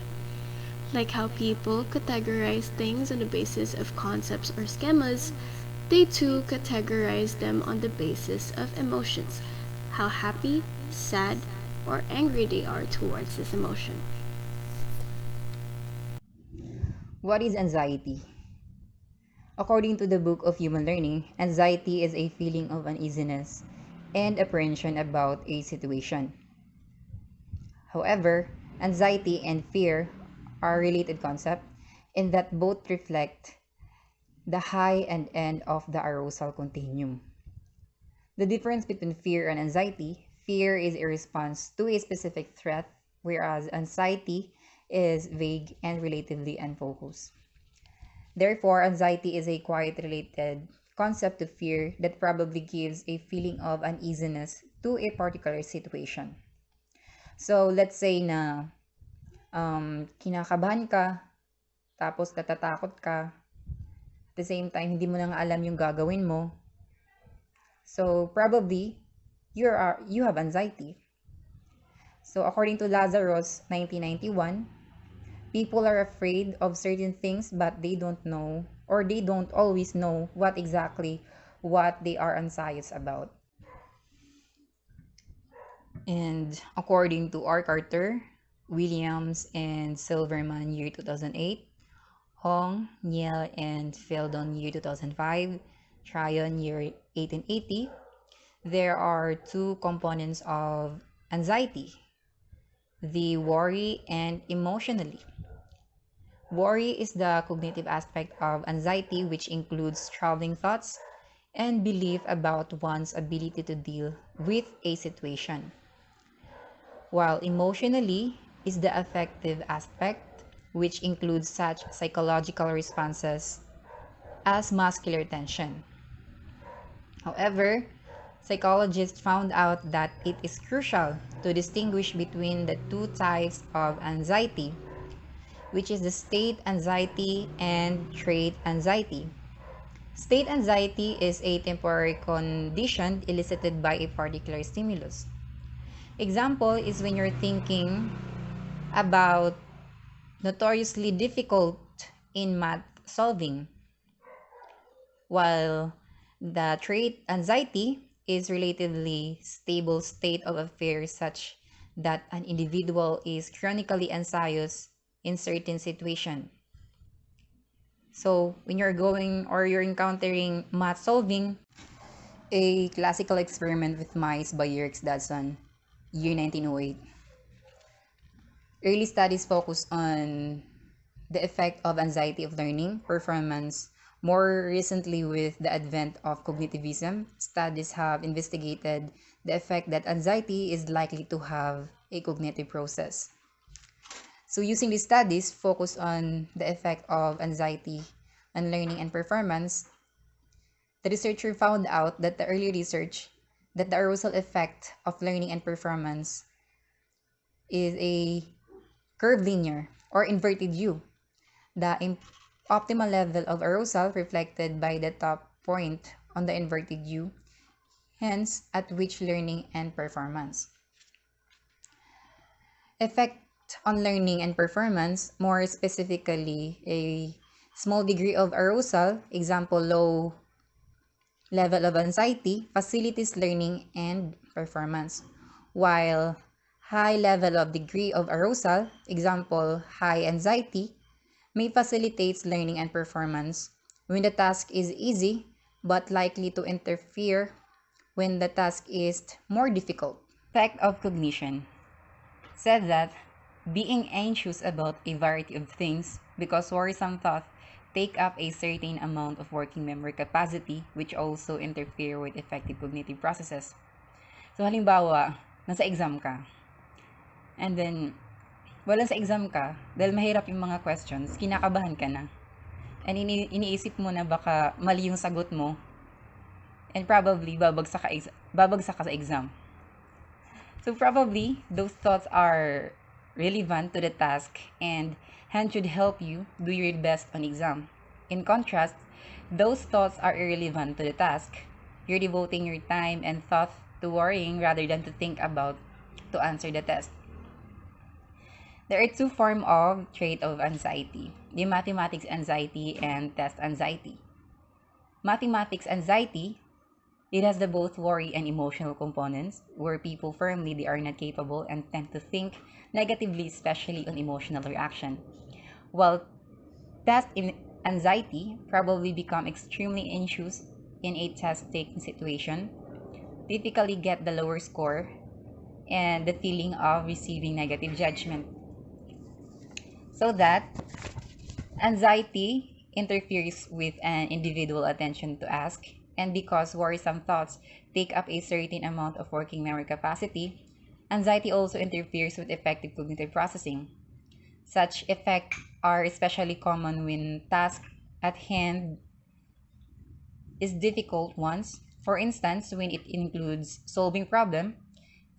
Like how people categorize things on the basis of concepts or schemas, they too categorize them on the basis of emotions, how happy, sad, or angry they are towards this emotion. What is anxiety? According to the Book of Human Learning, anxiety is a feeling of uneasiness and apprehension about a situation. However, anxiety and fear are related concepts in that both reflect the high and end of the arousal continuum. The difference between fear and anxiety: fear is a response to a specific threat, whereas anxiety is vague and relatively unfocused. Therefore, anxiety is a quite related concept to fear that probably gives a feeling of uneasiness to a particular situation. So, let's say na kinakabahan ka, tapos natatakot ka, at the same time, hindi mo na nga alam yung gagawin mo. So, probably, you have anxiety. So, according to Lazarus 1991, people are afraid of certain things, but they don't know, or they don't always know what they are anxious about. And according to R. Carter, Williams, and Silverman, year 2008, Hong, Niel, and Feldon, year 2005, Tryon, year 1880, there are two components of anxiety: the worry and emotionally. Worry is the cognitive aspect of anxiety, which includes troubling thoughts and belief about one's ability to deal with a situation, while emotionally is the affective aspect, which includes such psychological responses as muscular tension. However, psychologists found out that it is crucial to distinguish between the two types of anxiety, which is the state anxiety and trait anxiety. State anxiety is a temporary condition elicited by a particular stimulus. Example is when you're thinking about notoriously difficult in math solving, while the trait anxiety is relatively stable state of affairs such that an individual is chronically anxious in certain situation. So when you're going or you're encountering math solving, a classical experiment with mice by Yerkes Dodson, year 1908. Early studies focus on the effect of anxiety of learning performance. More recently, with the advent of cognitivism, studies have investigated the effect that anxiety is likely to have a cognitive process. So using these studies focus on the effect of anxiety on learning and performance, the researcher found out that the early research that the arousal effect of learning and performance is a curved linear or inverted U. The optimal level of arousal reflected by the top point on the inverted U, hence at which learning and performance. Effect on learning and performance, more specifically a small degree of arousal, example low level of anxiety, facilitates learning and performance, while high level of degree of arousal, example high anxiety, may facilitate learning and performance when the task is easy but likely to interfere when the task is more difficult. Effect of cognition said that being anxious about a variety of things because worrisome thoughts take up a certain amount of working memory capacity which also interfere with effective cognitive processes. So halimbawa, nasa exam ka, and then wala sa exam ka, dahil mahirap yung mga questions, kinakabahan ka na. And iniisip mo na baka mali yung sagot mo, and probably babagsak ka sa exam. So probably, those thoughts are relevant to the task and hence should help you do your best on exam. In contrast, those thoughts are irrelevant to the task. You're devoting your time and thought to worrying rather than to think about to answer the test. There are two forms of trait of anxiety, the mathematics anxiety and test anxiety. Mathematics anxiety, it has the both worry and emotional components, where people firmly they are not capable and tend to think negatively, especially on emotional reaction. While test in anxiety probably become extremely anxious in a test-taking situation, typically get the lower score and the feeling of receiving negative judgment. So that anxiety interferes with an individual attention to ask, and because worrisome thoughts take up a certain amount of working memory capacity, anxiety also interferes with effective cognitive processing. Such effects are especially common when task at hand is difficult ones. For instance, when it includes solving problem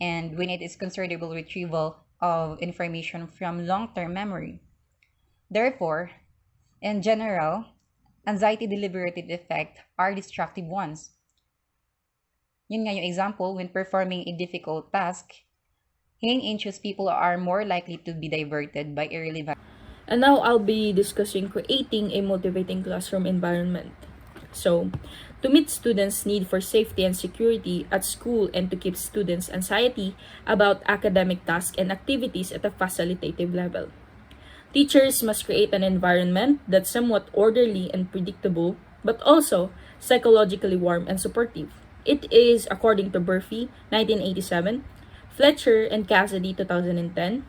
and when it is considerable retrieval of information from long-term memory. Therefore, in general, anxiety deliberative effect are destructive ones. Yun nga yung example, when performing a difficult task, being anxious people are more likely to be diverted by irrelevant. And now I'll be discussing creating a motivating classroom environment. So, to meet students' need for safety and security at school and to keep students' anxiety about academic tasks and activities at a facilitative level. Teachers must create an environment that's somewhat orderly and predictable, but also psychologically warm and supportive. It is, according to Murphy, 1987, Fletcher and Cassidy, 2010,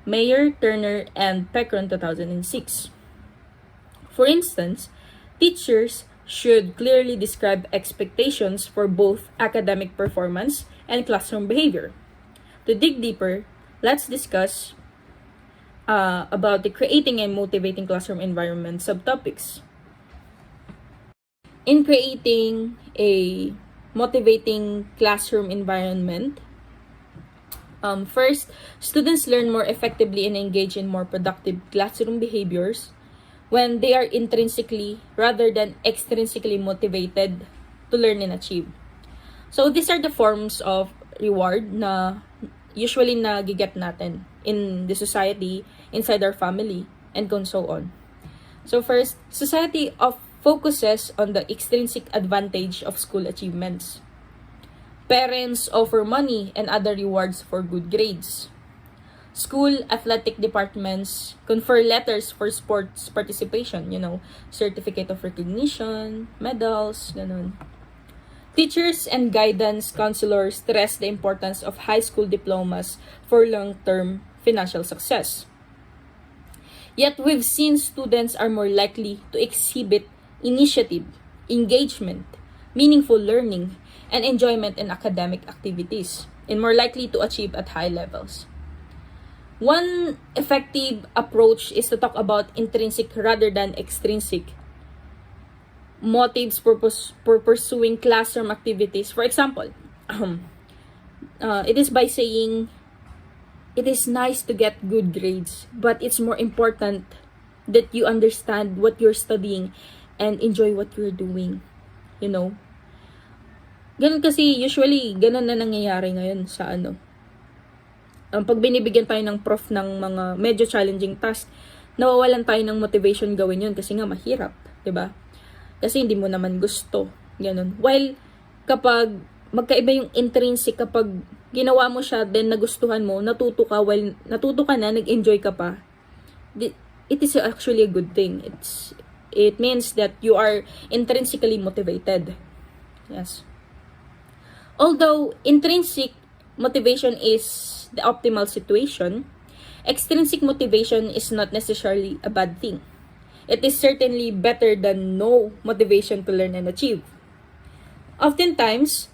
Mayer, Turner, and Peckron, 2006. For instance, teachers should clearly describe expectations for both academic performance and classroom behavior. To dig deeper, let's discuss about the creating and motivating classroom environment subtopics. In creating a motivating classroom environment, first, students learn more effectively and engage in more productive classroom behaviors when they are intrinsically rather than extrinsically motivated to learn and achieve. So these are the forms of reward na usually nagiget natin in the society, inside our family, and so on. So first, society focuses on the extrinsic advantage of school achievements. Parents offer money and other rewards for good grades. School athletic departments confer letters for sports participation, certificate of recognition, medals, ganun. Teachers and guidance counselors stress the importance of high school diplomas for long-term financial success. Yet we've seen students are more likely to exhibit initiative, engagement, meaningful learning, and enjoyment in academic activities, and more likely to achieve at high levels. One effective approach is to talk about intrinsic rather than extrinsic motives for pursuing classroom activities. For example, it is by saying, it is nice to get good grades, but it's more important that you understand what you're studying and enjoy what you're doing. Ganun kasi, usually, ganun na nangyayari ngayon sa pag binibigyan tayo ng prof ng mga medyo challenging task, nawawalan tayo ng motivation gawin yun kasi nga mahirap, 'di ba? Kasi hindi mo naman gusto, ganun. While kapag magkaiba yung intrinsic, kapag ginawa mo siya then nagustuhan mo, natuto ka na, nag-enjoy ka pa, it is actually a good thing. It means that you are intrinsically motivated. Yes. Although intrinsic motivation is the optimal situation, extrinsic motivation is not necessarily a bad thing. It is certainly better than no motivation to learn and achieve. Oftentimes,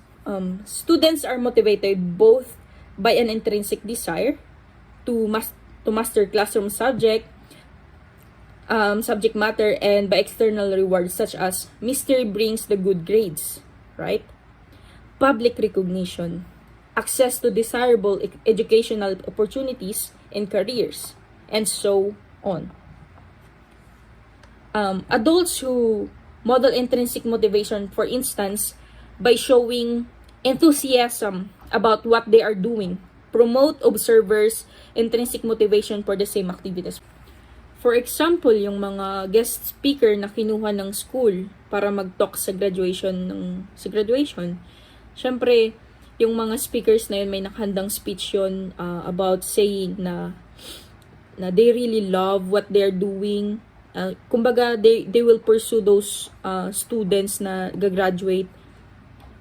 students are motivated both by an intrinsic desire to master classroom subject matter, and by external rewards such as mystery brings the good grades, right? Public recognition, access to desirable educational opportunities and careers, and so on. Adults who model intrinsic motivation, for instance, by showing enthusiasm about what they are doing, promote observers' intrinsic motivation for the same activities. For example, yung mga guest speaker na kinuha ng school para mag-talk sa graduation, syempre, yung mga speakers na yun, may nakahandang speech yun about saying na they really love what they're doing. Kumbaga, they will pursue those students na gagraduate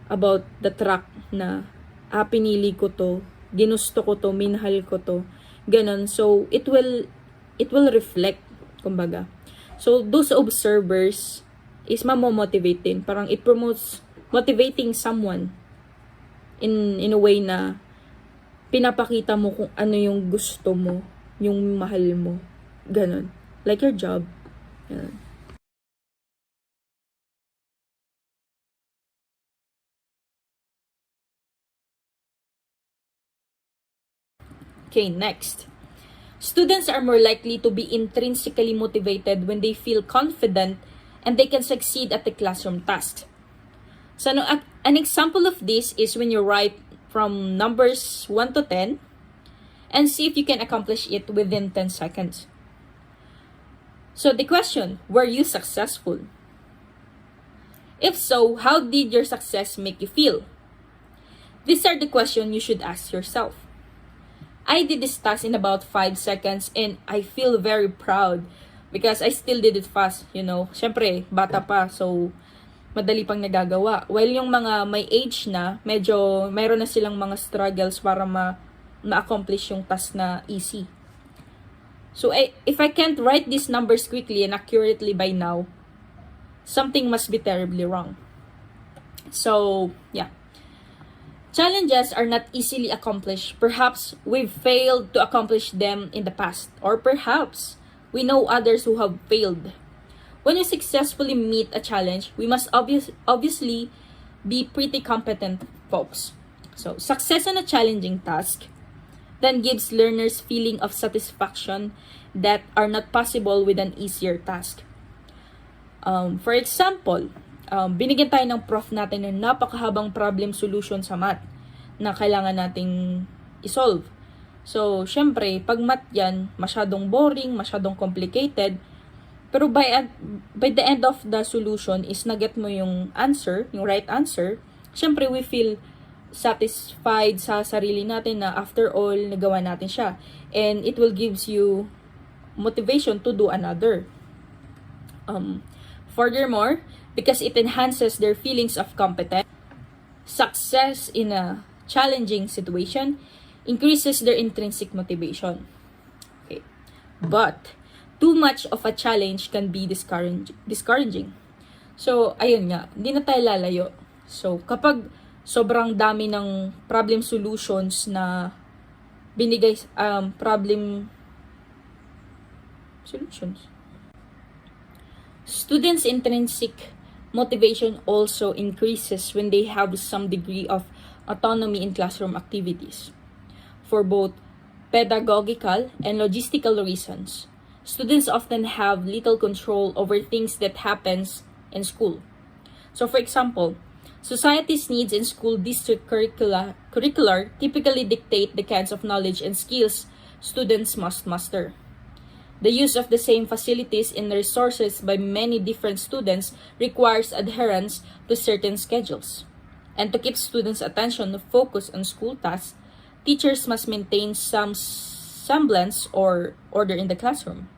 about the track na pinili ko to, ginusto ko to, minahal ko to, ganon. So it will reflect, kumbaga. So those observers is mamomotivate din. Parang it promotes motivating someone in a way na pinapakita mo kung ano yung gusto mo, yung mahal mo, ganon. Like your job. Ganon. Okay, next. Students are more likely to be intrinsically motivated when they feel confident and they can succeed at the classroom task. So, an example of this is when you write from numbers 1 to 10 and see if you can accomplish it within 10 seconds. So, the question, were you successful? If so, how did your success make you feel? These are the questions you should ask yourself. I did this task in about 5 seconds and I feel very proud because I still did it fast, you know. Syempre, bata pa, so madali pang nagagawa. While yung mga may age na, medyo mayroon na silang mga struggles para ma-accomplish yung task na easy. So, if I can't write these numbers quickly and accurately by now, something must be terribly wrong. So, yeah. Challenges are not easily accomplished. Perhaps we've failed to accomplish them in the past, or perhaps we know others who have failed. When we successfully meet a challenge, we must obviously be pretty competent folks. So, success on a challenging task then gives learners feeling of satisfaction that are not possible with an easier task. For example, binigyan tayo ng prof natin ng napakahabang problem solution sa math na kailangan nating isolve. So, syempre, pag math yan, masyadong boring, masyadong complicated, pero by the end of the solution is naget mo yung answer, yung right answer, syempre we feel satisfied sa sarili natin na after all, nagawa natin siya. And it will gives you motivation to do another. Furthermore, because it enhances their feelings of competence, success in a challenging situation increases their intrinsic motivation. Okay. But too much of a challenge can be discouraging. So, ayun nga, hindi na tayo lalayo. So, kapag sobrang dami ng problem solutions na binigay, problem solutions. Students' intrinsic motivation also increases when they have some degree of autonomy in classroom activities. For both pedagogical and logistical reasons, students often have little control over things that happens in school. So for example, society's needs in school district curricular typically dictate the kinds of knowledge and skills students must master. The use of the same facilities and resources by many different students requires adherence to certain schedules. And to keep students' attention focused on school tasks, teachers must maintain some semblance or order in the classroom.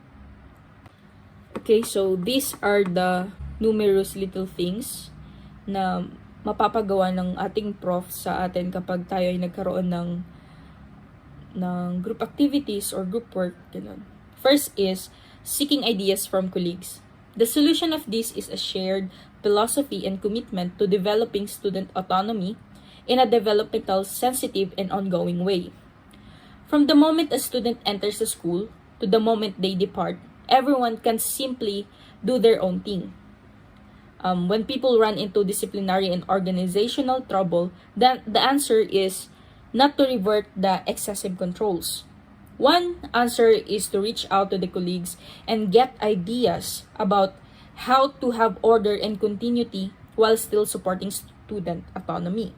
Okay, so these are the numerous little things na mapapagawa ng ating prof sa atin kapag tayo ay nagkaroon ng group activities or group work, ganun. First is seeking ideas from colleagues. The solution of this is a shared philosophy and commitment to developing student autonomy in a developmental, sensitive, and ongoing way. From the moment a student enters the school to the moment they depart, everyone can simply do their own thing. When people run into disciplinary and organizational trouble, then the answer is not to revert the excessive controls. One answer is to reach out to the colleagues and get ideas about how to have order and continuity while still supporting student autonomy.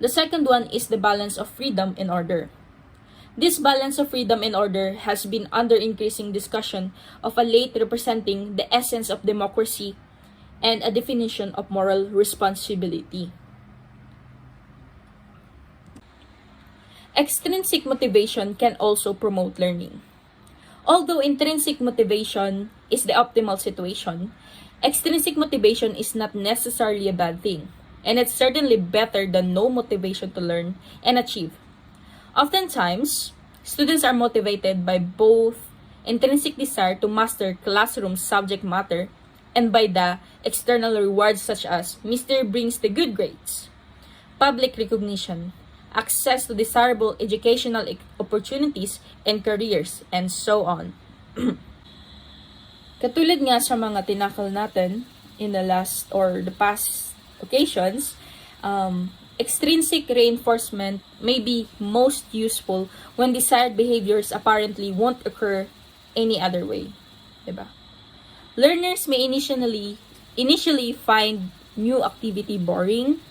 The second one is the balance of freedom and order. This balance of freedom and order has been under increasing discussion of a late representing the essence of democracy and a definition of moral responsibility. Extrinsic motivation can also promote learning. Although intrinsic motivation is the optimal situation, extrinsic motivation is not necessarily a bad thing, and it's certainly better than no motivation to learn and achieve. Oftentimes, students are motivated by both intrinsic desire to master classroom subject matter and by the external rewards such as Mr. brings the good grades, public recognition, access to desirable educational opportunities and careers, and so on. Katulad nga sa mga tinakal natin in the past occasions, extrinsic reinforcement may be most useful when desired behaviors apparently won't occur any other way. Diba? Learners may initially find new activity boring,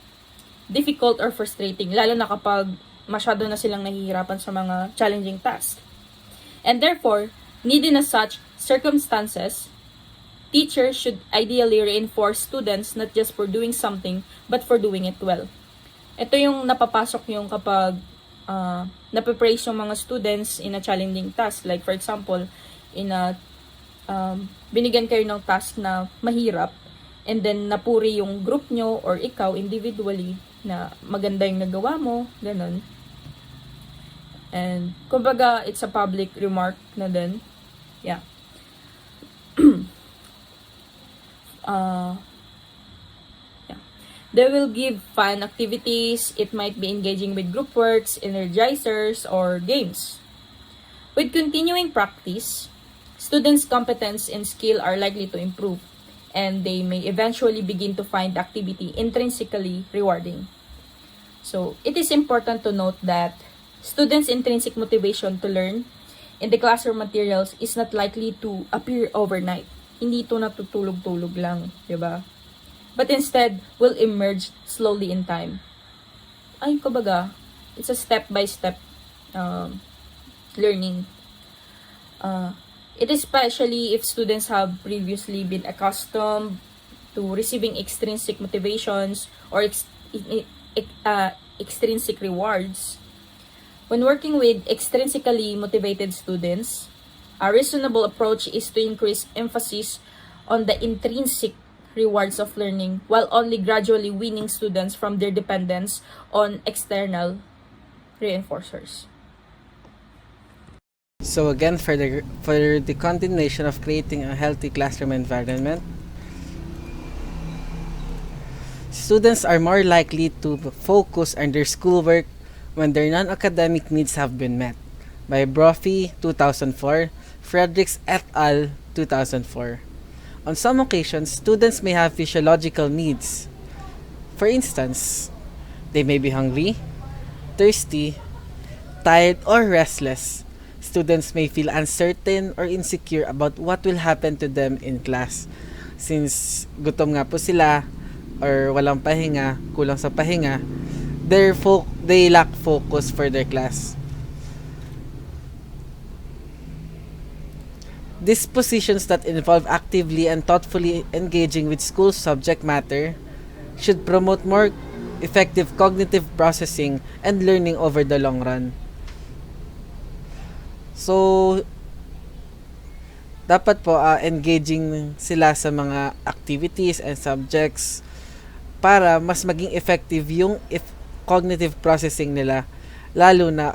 difficult, or frustrating, lalo na kapag masyado na silang nahihirapan sa mga challenging tasks. And therefore, needing as such circumstances, teachers should ideally reinforce students not just for doing something, but for doing it well. Ito yung napapasok yung kapag napipraise yung mga students in a challenging task. Like for example, binigyan kayo ng task na mahirap, and then napuri yung group nyo or ikaw individually na maganda yung nagawa mo, ganun. And kumbaga, it's a public remark na din. Yeah. Yeah. They will give fun activities. It might be engaging with group works, energizers, or games. With continuing practice, students' competence and skill are likely to improve, and they may eventually begin to find activity intrinsically rewarding. So, it is important to note that students' intrinsic motivation to learn in the classroom materials is not likely to appear overnight. Hindi ito natutulog-tulog lang, diba? But instead, will emerge slowly in time. Ay, kumbaga, it's a step-by-step learning. It is especially if students have previously been accustomed to receiving extrinsic motivations or extrinsic rewards. When working with extrinsically motivated students, a reasonable approach is to increase emphasis on the intrinsic rewards of learning while only gradually weaning students from their dependence on external reinforcers. So again, for the continuation of creating a healthy classroom environment, students are more likely to focus on their schoolwork when their non-academic needs have been met. By Brophy, 2004, Fredericks et al., 2004. On some occasions, students may have physiological needs. For instance, they may be hungry, thirsty, tired, or restless. Students may feel uncertain or insecure about what will happen to them in class. Since gutom nga po sila, or walang pahinga, kulang sa pahinga, they lack focus for their class. Dispositions that involve actively and thoughtfully engaging with school subject matter should promote more effective cognitive processing and learning over the long run. So, dapat po engaging sila sa mga activities and subjects para mas maging effective yung cognitive processing nila, lalo na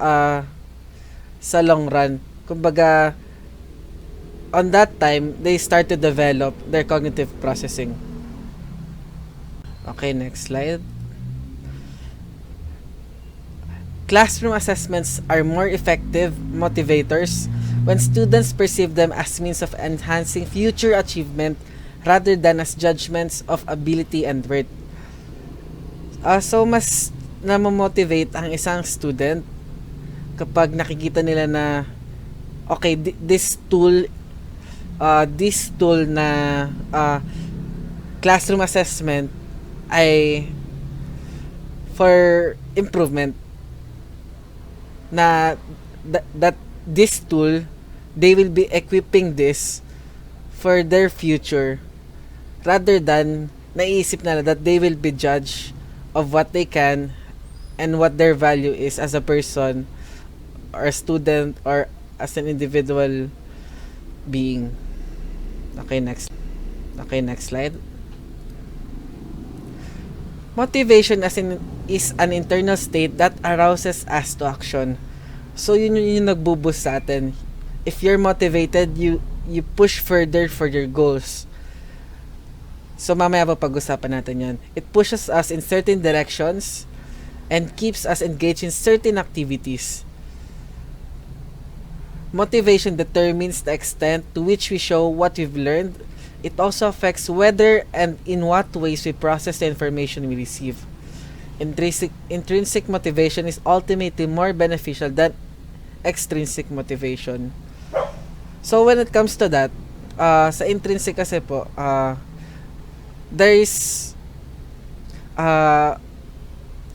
sa long run. Kumbaga, on that time, they start to develop their cognitive processing. Okay, next slide. Classroom assessments are more effective motivators when students perceive them as means of enhancing future achievement rather than as judgments of ability and worth. So, mas namomotivate ang isang student kapag nakikita nila na okay, this tool na classroom assessment ay for improvement, na that this tool, they will be equipping this for their future, rather than naisip na that they will be judged of what they can and what their value is as a person or a student or as an individual being. Okay, next slide. Motivation is an internal state that arouses us to action. So yun yung nagbo-boost sa atin. If you're motivated, you push further for your goals. So mamaya pag-usapan natin yan. It pushes us in certain directions and keeps us engaged in certain activities. Motivation determines the extent to which we show what we've learned. It also affects whether and in what ways we process the information we receive. Intrinsic motivation is ultimately more beneficial than extrinsic motivation. So when it comes to that, sa intrinsic kasi po, there is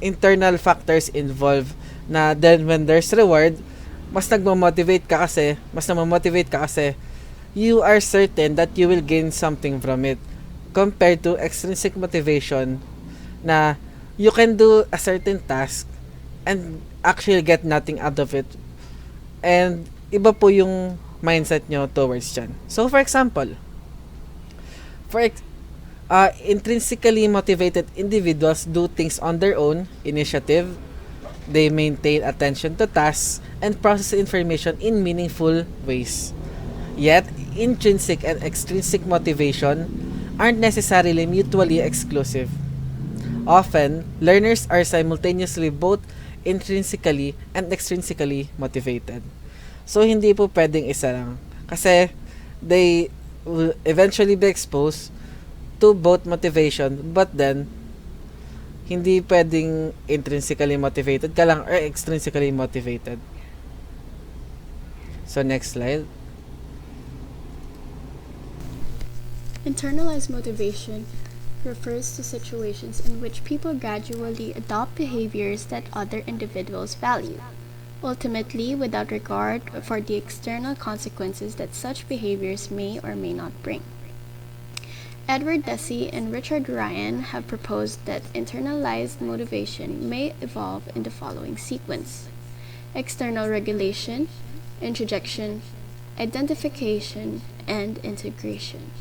internal factors involved na then when there's reward, mas namamotivate ka kasi you are certain that you will gain something from it, compared to extrinsic motivation na you can do a certain task and actually get nothing out of it, and iba po yung mindset nyo towards dyan. So for example, intrinsically motivated individuals do things on their own initiative. They maintain attention to tasks and process information in meaningful ways. Yet, intrinsic and extrinsic motivation aren't necessarily mutually exclusive. Often, learners are simultaneously both intrinsically and extrinsically motivated. So, hindi po pwedeng isa lang. Kasi, they will eventually be exposed to both motivation, but then, hindi pwedeng intrinsically motivated ka lang or extrinsically motivated. So, next slide. Internalized motivation refers to situations in which people gradually adopt behaviors that other individuals value, ultimately without regard for the external consequences that such behaviors may or may not bring. Edward Deci and Richard Ryan have proposed that internalized motivation may evolve in the following sequence: external regulation, introjection, identification, and integration.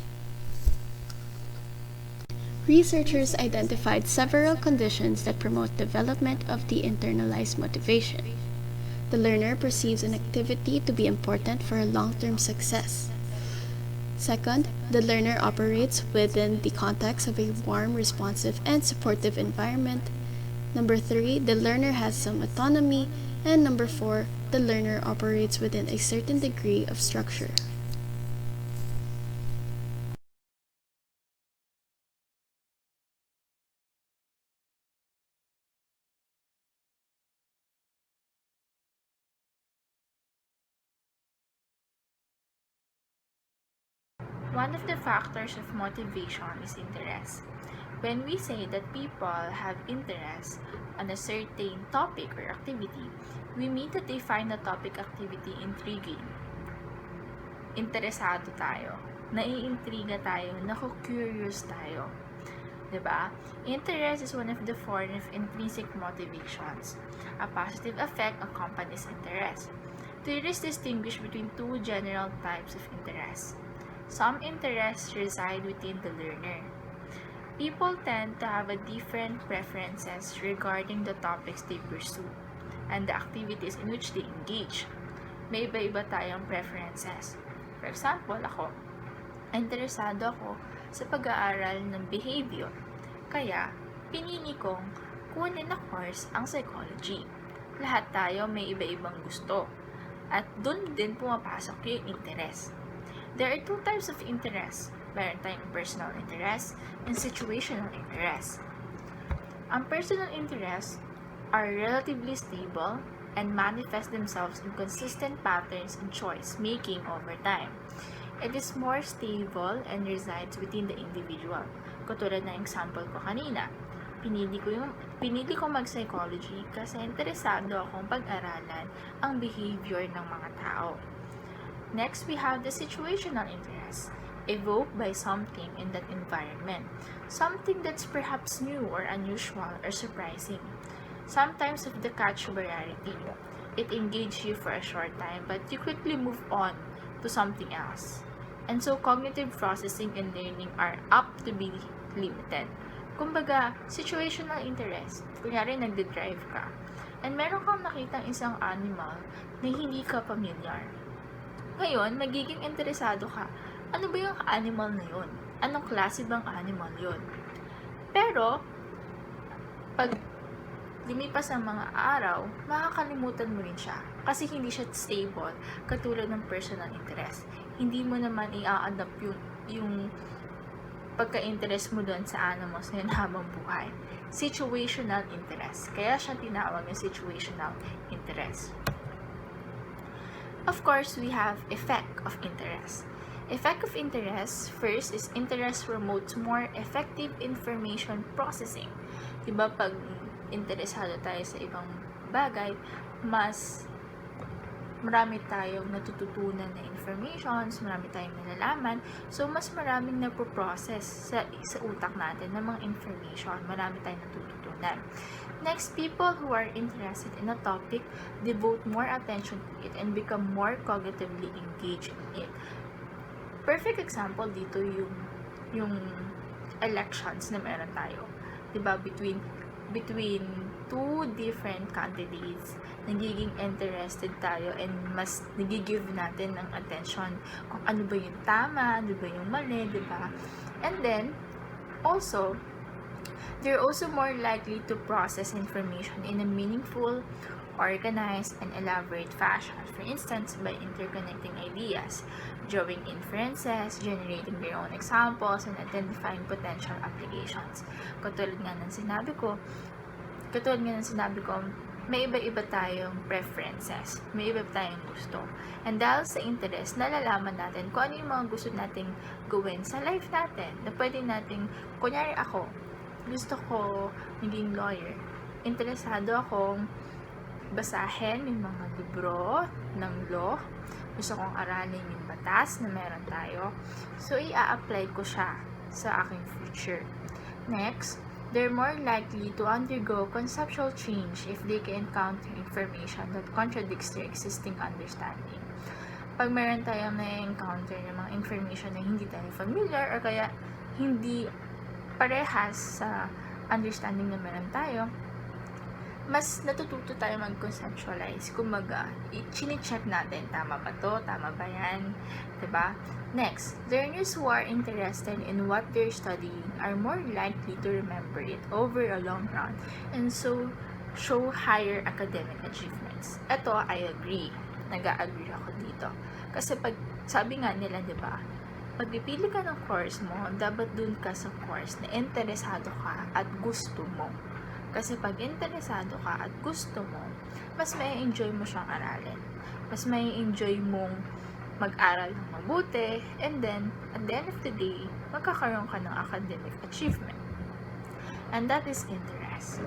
Researchers identified several conditions that promote development of the internalized motivation. The learner perceives an activity to be important for long-term success. Second, the learner operates within the context of a warm, responsive, and supportive environment. Number 3, the learner has some autonomy. And number 4, the learner operates within a certain degree of structure. One of the factors of motivation is interest. When we say that people have interest on a certain topic or activity, we mean that they find the topic activity intriguing. Interesado tayo. Naiintriga tayo. Naku-curious tayo. Diba? Interest is one of the forms of intrinsic motivations. A positive effect accompanies interest. There is distinguish between two general types of interest. Some interests reside within the learner. People tend to have a different preferences regarding the topics they pursue and the activities in which they engage. May iba-iba tayong preferences. For example, ako, interesado ako sa pag-aaral ng behavior. Kaya, pinili kong kunin na course ang psychology. Lahat tayo may iba-ibang gusto. At dun din pumapasok yung interest. There are two types of interest. Meron tayong personal interest and situational interest. Ang personal interests are relatively stable and manifest themselves in consistent patterns and choice-making over time. It is more stable and resides within the individual. Katulad na example ko kanina, Pinili ko mag-psychology kasi interesado akong pag-aralan ang behavior ng mga tao. Next, we have the situational interest, evoked by something in that environment, something that's perhaps new or unusual or surprising. Sometimes of the catch variety, it engages you for a short time, but you quickly move on to something else. And so cognitive processing and learning are apt to be limited. Kumbaga, situational interest. Kunyari, nagde-drive ka. And meron kang nakitang isang animal na hindi ka familiar. Ngayon, magiging interesado ka. Ano ba yung animal na yun? Anong klase bang animal yun? Pero, pag lumipas ang mga araw, makakalimutan mo rin siya. Kasi hindi siya stable, katulad ng personal interest. Hindi mo naman i-adapt yung pagka-interest mo doon sa animals na yun habang buhay. Situational interest. Kaya siya tinawag na situational interest. Of course, we have effect of interest. Effect of interest, first is interest promotes more effective information processing. Diba, pag interesado tayo sa ibang bagay, mas marami tayong natututunan na informations, marami tayong nalalaman, so mas maraming napoprocess sa utak natin ng mga information, marami tayong natututunan. Next, people who are interested in a topic devote more attention to it and become more cognitively engaged in it. Perfect example dito yung elections na meron tayo. Diba, between two different candidates, nagiging interested tayo and mas nagigive natin ng attention kung ano ba yung tama, ano ba yung mali, diba? And then, also, they're also more likely to process information in a meaningful, organized, and elaborate fashion. For instance, by interconnecting ideas, drawing inferences, generating their own examples, and identifying potential applications. Katulad nga ng sinabi ko, may iba-iba tayong preferences, may iba tayong gusto. And dahil sa interest, nalalaman natin kung ano yung mga gusto nating gawin sa life natin. Na pwede nating, kunyari ako, gusto ko maging lawyer. Interesado akong basahin yung mga libro ng law. Gusto kong aralin yung batas na meron tayo. So, i-a-apply ko siya sa aking future. Next, they're more likely to undergo conceptual change if they can encounter information that contradicts their existing understanding. Pag meron tayong na-encounter ng mga information na hindi tayo familiar or kaya hindi parehas sa understanding na meron tayo, mas natututo tayo mag-conceptualize. Kumbaga, i-check natin, tama ba to? Tama ba yan? Diba? Next, learners who are interested in what they're studying are more likely to remember it over a long run and so show higher academic achievements. Ito, I agree. Nag-a-agree ako dito. Kasi pag, sabi nga nila, diba, pag pipili ka ng course mo, dapat dun ka sa course na interesado ka at gusto mo. Kasi pag interesado ka at gusto mo, mas may enjoy mo siyang aralin. Mas may enjoy mong mag-aral ng mabuti, and then, at the end of the day, magkakaroon ka ng academic achievement. And that is interest.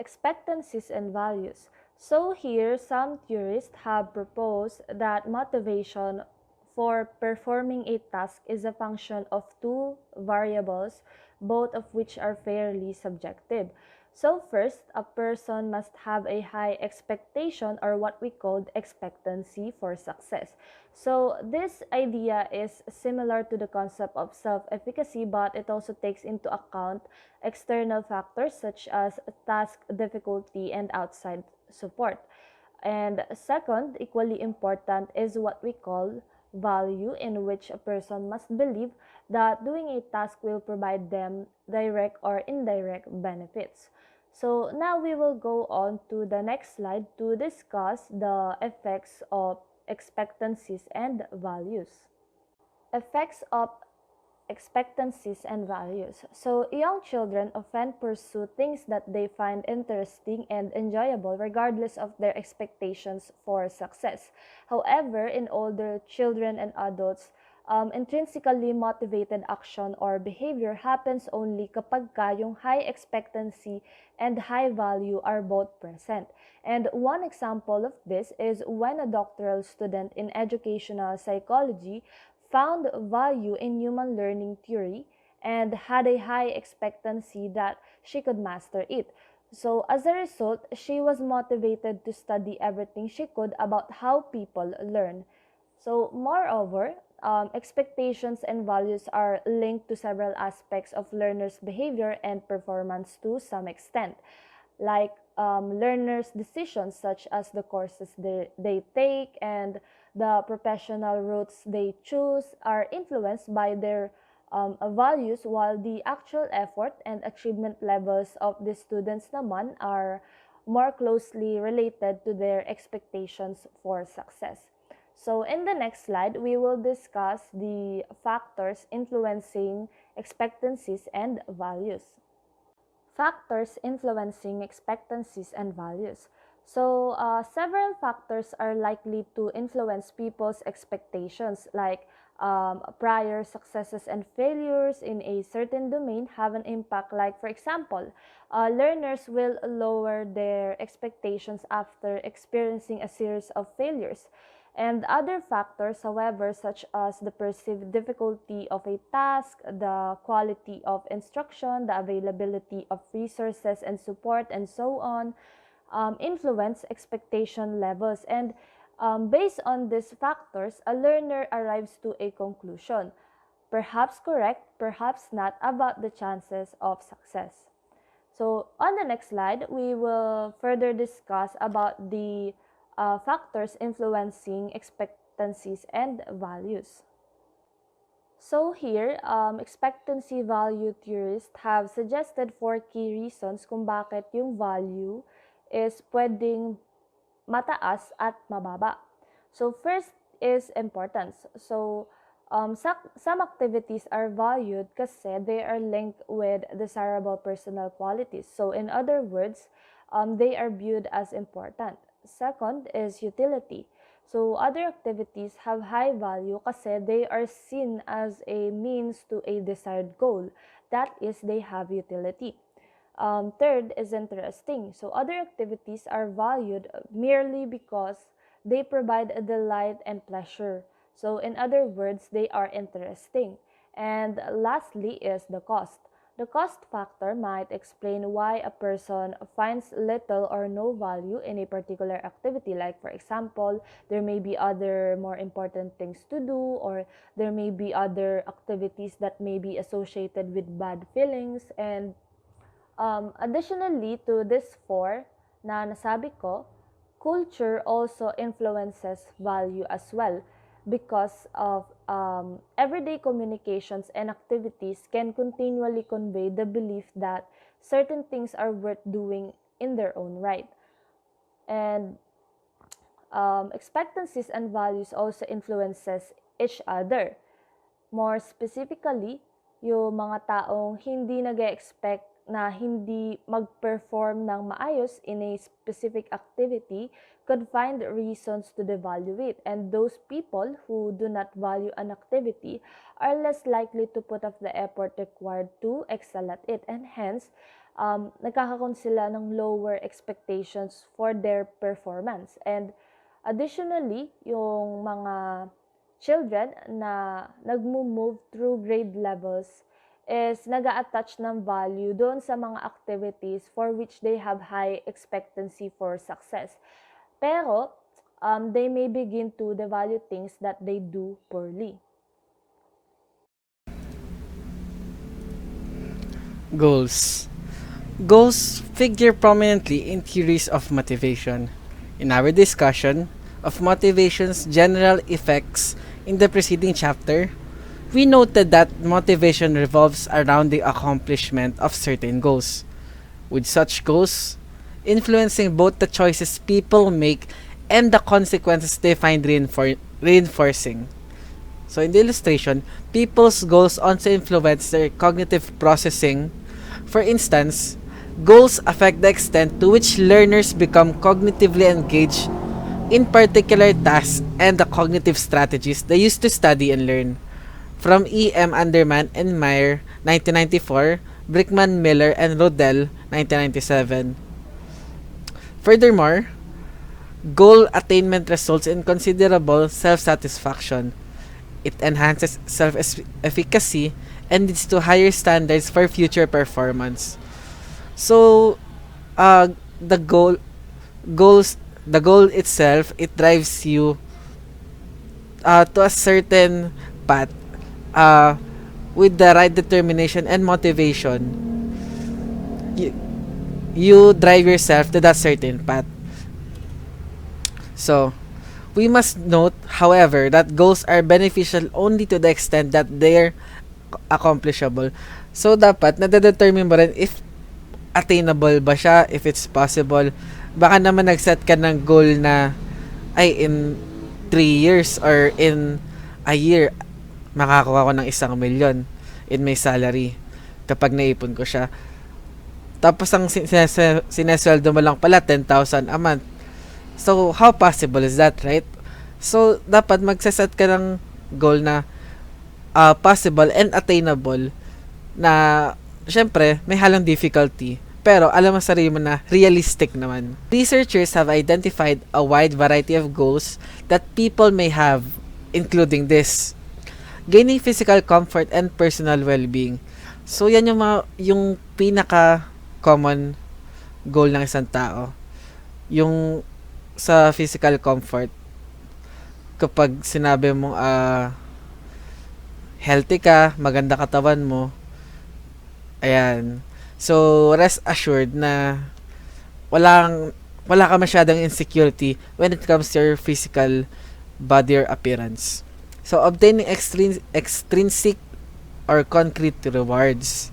Expectancies and values. So here, some theorists have proposed that motivation for performing a task is a function of two variables, both of which are fairly subjective. So first, a person must have a high expectation or what we call expectancy for success. So this idea is similar to the concept of self-efficacy, but it also takes into account external factors such as task difficulty and outside support. And second, equally important is what we call value, in which a person must believe that doing a task will provide them direct or indirect benefits. So now we will go on to the next slide to discuss the effects of expectancies and values. Effects of expectancies and values. So, young children often pursue things that they find interesting and enjoyable regardless of their expectations for success. However, in older children and adults, intrinsically motivated action or behavior happens only kapag yung high expectancy and high value are both present. And one example of this is when a doctoral student in educational psychology found value in human learning theory and had a high expectancy that she could master it. So, as a result, she was motivated to study everything she could about how people learn. So, moreover, expectations and values are linked to several aspects of learners' behavior and performance to some extent, like learners' decisions, such as the courses they take and the professional routes they choose, are influenced by their values, while the actual effort and achievement levels of the students naman are more closely related to their expectations for success. So in the next slide, we will discuss the factors influencing expectancies and values. Factors influencing expectancies and values. So, several factors are likely to influence people's expectations, like prior successes and failures in a certain domain have an impact. Like, for example, learners will lower their expectations after experiencing a series of failures. And other factors, however, such as the perceived difficulty of a task, the quality of instruction, the availability of resources and support, and so on, influence expectation levels. And based on these factors, a learner arrives to a conclusion, perhaps correct, perhaps not, about the chances of success. So on the next slide, we will further discuss about the factors influencing expectancies and values. So here, expectancy value theorists have suggested 4 key reasons kung bakit yung value is pwedeng mataas at mababa. So first is importance. So some activities are valued kasi they are linked with desirable personal qualities. So in other words, they are viewed as important. Second is utility. So other activities have high value kasi they are seen as a means to a desired goal. That is, they have utility. Third is interesting. So other activities are valued merely because they provide a delight and pleasure. So in other words, they are interesting. And lastly is the cost. The cost factor might explain why a person finds little or no value in a particular activity. Like, for example, there may be other more important things to do, or there may be other activities that may be associated with bad feelings. And additionally to this 4 na nasabi ko, culture also influences value as well, because of everyday communications and activities can continually convey the belief that certain things are worth doing in their own right. And expectancies and values also influences each other. More specifically, yung mga taong hindi nag-expect na hindi mag-perform ng maayos in a specific activity could find reasons to devalue it. And those people who do not value an activity are less likely to put up the effort required to excel at it. And hence, nagkakaroon sila ng lower expectations for their performance. And additionally, yung mga children na nagmo-move through grade levels is nag-a-attach ng value doon sa mga activities for which they have high expectancy for success. Pero, they may begin to devalue things that they do poorly. Goals. Goals figure prominently in theories of motivation. In our discussion of motivation's general effects in the preceding chapter, we noted that motivation revolves around the accomplishment of certain goals, with such goals influencing both the choices people make and the consequences they find reinforcing. So in the illustration, people's goals also influence their cognitive processing. For instance, goals affect the extent to which learners become cognitively engaged in particular tasks and the cognitive strategies they use to study and learn. from E.M. Underman and Meyer, 1994, Brickman, Miller, and Rodell, 1997. Furthermore, goal attainment results in considerable self-satisfaction. It enhances self-efficacy and leads to higher standards for future performance. So, the goal itself, it drives you to a certain path, uh, with the right determination and motivation. You, you drive yourself to that certain path. So, we must note, however, that goals are beneficial only to the extent that they're accomplishable. So, dapat nade-determine mo rin if attainable ba siya, if it's possible. Baka naman nag-set ka ng goal na, ay, in 3 years or in a year, makakuha ko ng 1,000,000 in my salary kapag naipon ko siya. Tapos ang sinesweldo mo lang pala 10,000 a month. So, how possible is that, right? So, dapat magsaset ka ng goal na possible and attainable na, syempre, may halong difficulty. Pero, alam mo sarili mo na realistic naman. Researchers have identified a wide variety of goals that people may have, including this: gaining physical comfort and personal well-being. So, yan yung pinaka-common goal ng isang tao. Yung sa physical comfort, kapag sinabi mo healthy ka, maganda katawan mo, ayan. So, rest assured na wala ka masyadong insecurity when it comes to your physical body or appearance. So, obtaining extrinsic or concrete rewards.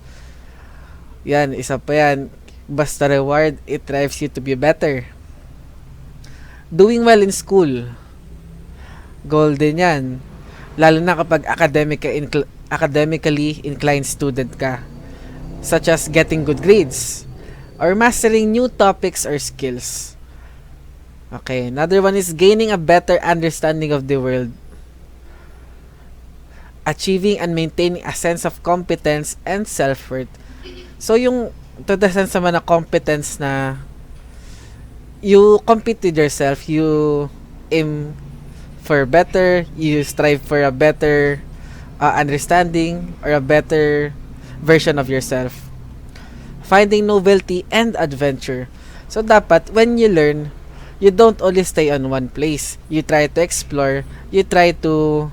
Yan, isa pa yan. Basta reward, it drives you to be better. Doing well in school. Goal din yan. Lalo na kapag academically inclined student ka. Such as getting good grades. Or mastering new topics or skills. Okay, another one is gaining a better understanding of the world. Achieving and maintaining a sense of competence and self-worth. So, yung to the sense naman na competence na you compete with yourself, you aim for better, you strive for a better understanding or a better version of yourself. Finding novelty and adventure. So, dapat, when you learn, you don't only stay on one place. You try to explore, you try to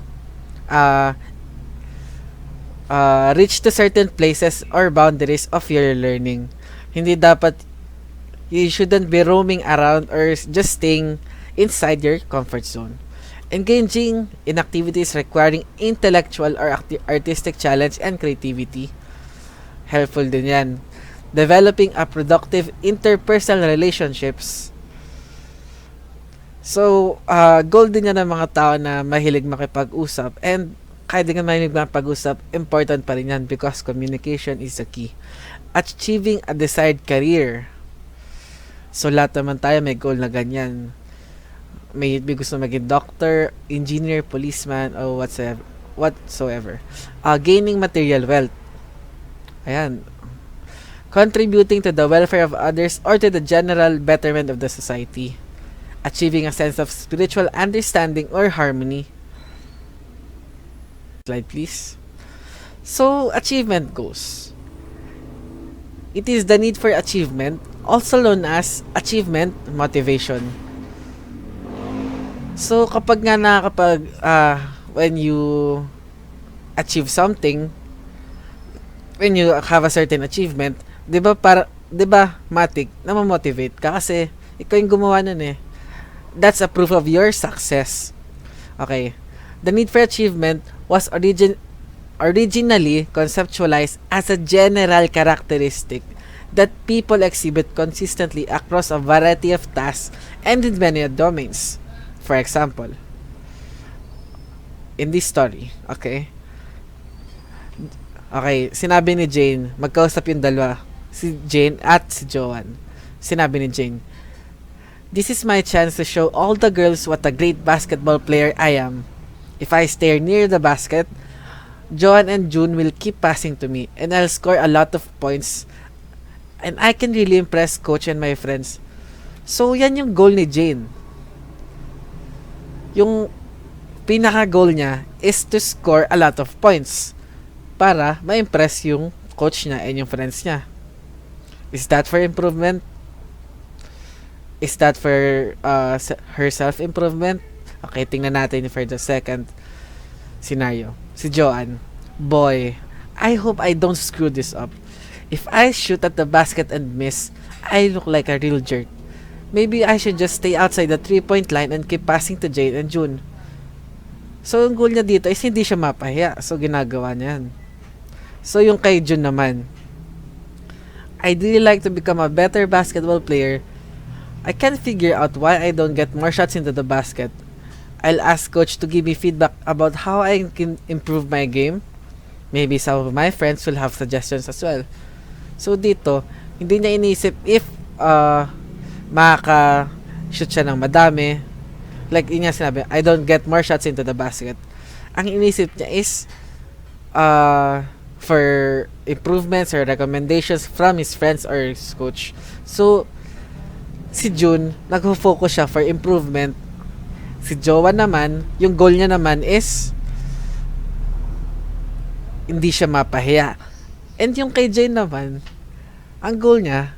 reach to certain places or boundaries of your learning. Hindi dapat, you shouldn't be roaming around or just staying inside your comfort zone. Engaging in activities requiring intellectual or artistic challenge and creativity. Helpful din yan. Developing a productive interpersonal relationships. So, goal din yan ng mga tao na mahilig makipag-usap. And kahit di ka mahilig makipag-usap, important pa rin yan because communication is the key. Achieving a desired career. So, lahat naman tayo may goal na ganyan. May gusto maging doctor, engineer, policeman, or whatsoever. Gaining material wealth. Ayan. Contributing to the welfare of others or to the general betterment of the society. Achieving a sense of spiritual understanding or harmony. Slide, please. So, achievement goals. It is the need for achievement, also known as achievement motivation. So, kapag when you achieve something, when you have a certain achievement, 'di ba matik na ma-motivate ka kasi ikaw yung gumawa nun eh. That's a proof of your success. Okay. The need for achievement was originally conceptualized as a general characteristic that people exhibit consistently across a variety of tasks and in many domains. For example, in this story, okay, sinabi ni Jane, magkausap yung dalawa, si Jane at si Joanne. Sinabi ni Jane, "This is my chance to show all the girls what a great basketball player I am. If I stay near the basket, Joan and June will keep passing to me and I'll score a lot of points and I can really impress coach and my friends. So, yan yung goal ni Jane. Yung pinaka-goal niya is to score a lot of points para ma-impress yung coach niya and yung friends niya. Is that for improvement? Is that for her self-improvement? Okay, tingnan natin for the second scenario. Si Joanne. Boy, I hope I don't screw this up. If I shoot at the basket and miss, I look like a real jerk. Maybe I should just stay outside the 3-point line and keep passing to Jane and June. So, yung goal niya dito is hindi siya mapahiya. So, ginagawa niya yan. So, yung kay June naman. I'd really like to become a better basketball player. I can't figure out why I don't get more shots into the basket. I'll ask coach to give me feedback about how I can improve my game. Maybe some of my friends will have suggestions as well. So dito, hindi niya iniisip if makaka-shoot siya ng madami. Like yun nga sinabi, I don't get more shots into the basket. Ang inisip niya is for improvements or recommendations from his friends or his coach. So, si June, nag-focus siya for improvement. Si Joanne naman, yung goal niya naman is hindi siya mapahiya. And yung kay Jane naman, ang goal niya,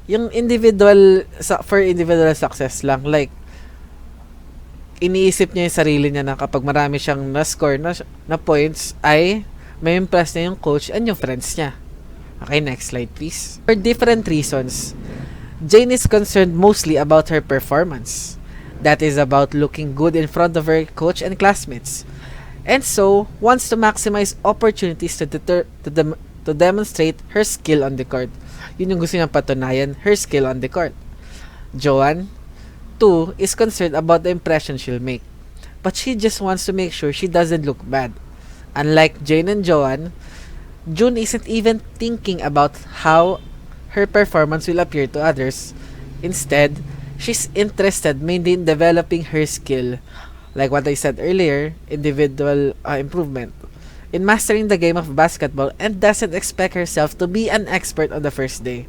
yung for individual success lang. Like, iniisip niya yung sarili niya na kapag marami siyang na-score na points, ay may impress niya yung coach and yung friends niya. Okay, next slide please. For different reasons, Jane is concerned mostly about her performance. That is about looking good in front of her coach and classmates. And so, wants to maximize opportunities to demonstrate her skill on the court. Yun yung gusto niyang patunayan, her skill on the court. Joanne, too, is concerned about the impression she'll make. But she just wants to make sure she doesn't look bad. Unlike Jane and Joanne, June isn't even thinking about how her performance will appear to others. Instead, she's interested mainly in developing her skill, like what I said earlier, individual improvement, in mastering the game of basketball, and doesn't expect herself to be an expert on the first day.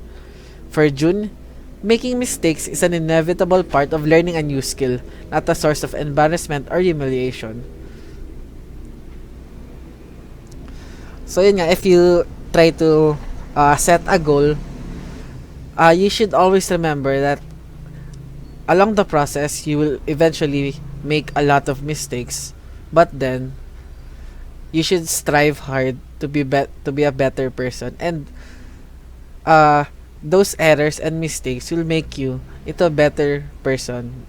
For June, making mistakes is an inevitable part of learning a new skill, not a source of embarrassment or humiliation. So yun nga, if you try to set a goal, you should always remember that along the process, you will eventually make a lot of mistakes, but then you should strive hard to be a better person, and those errors and mistakes will make you into a better person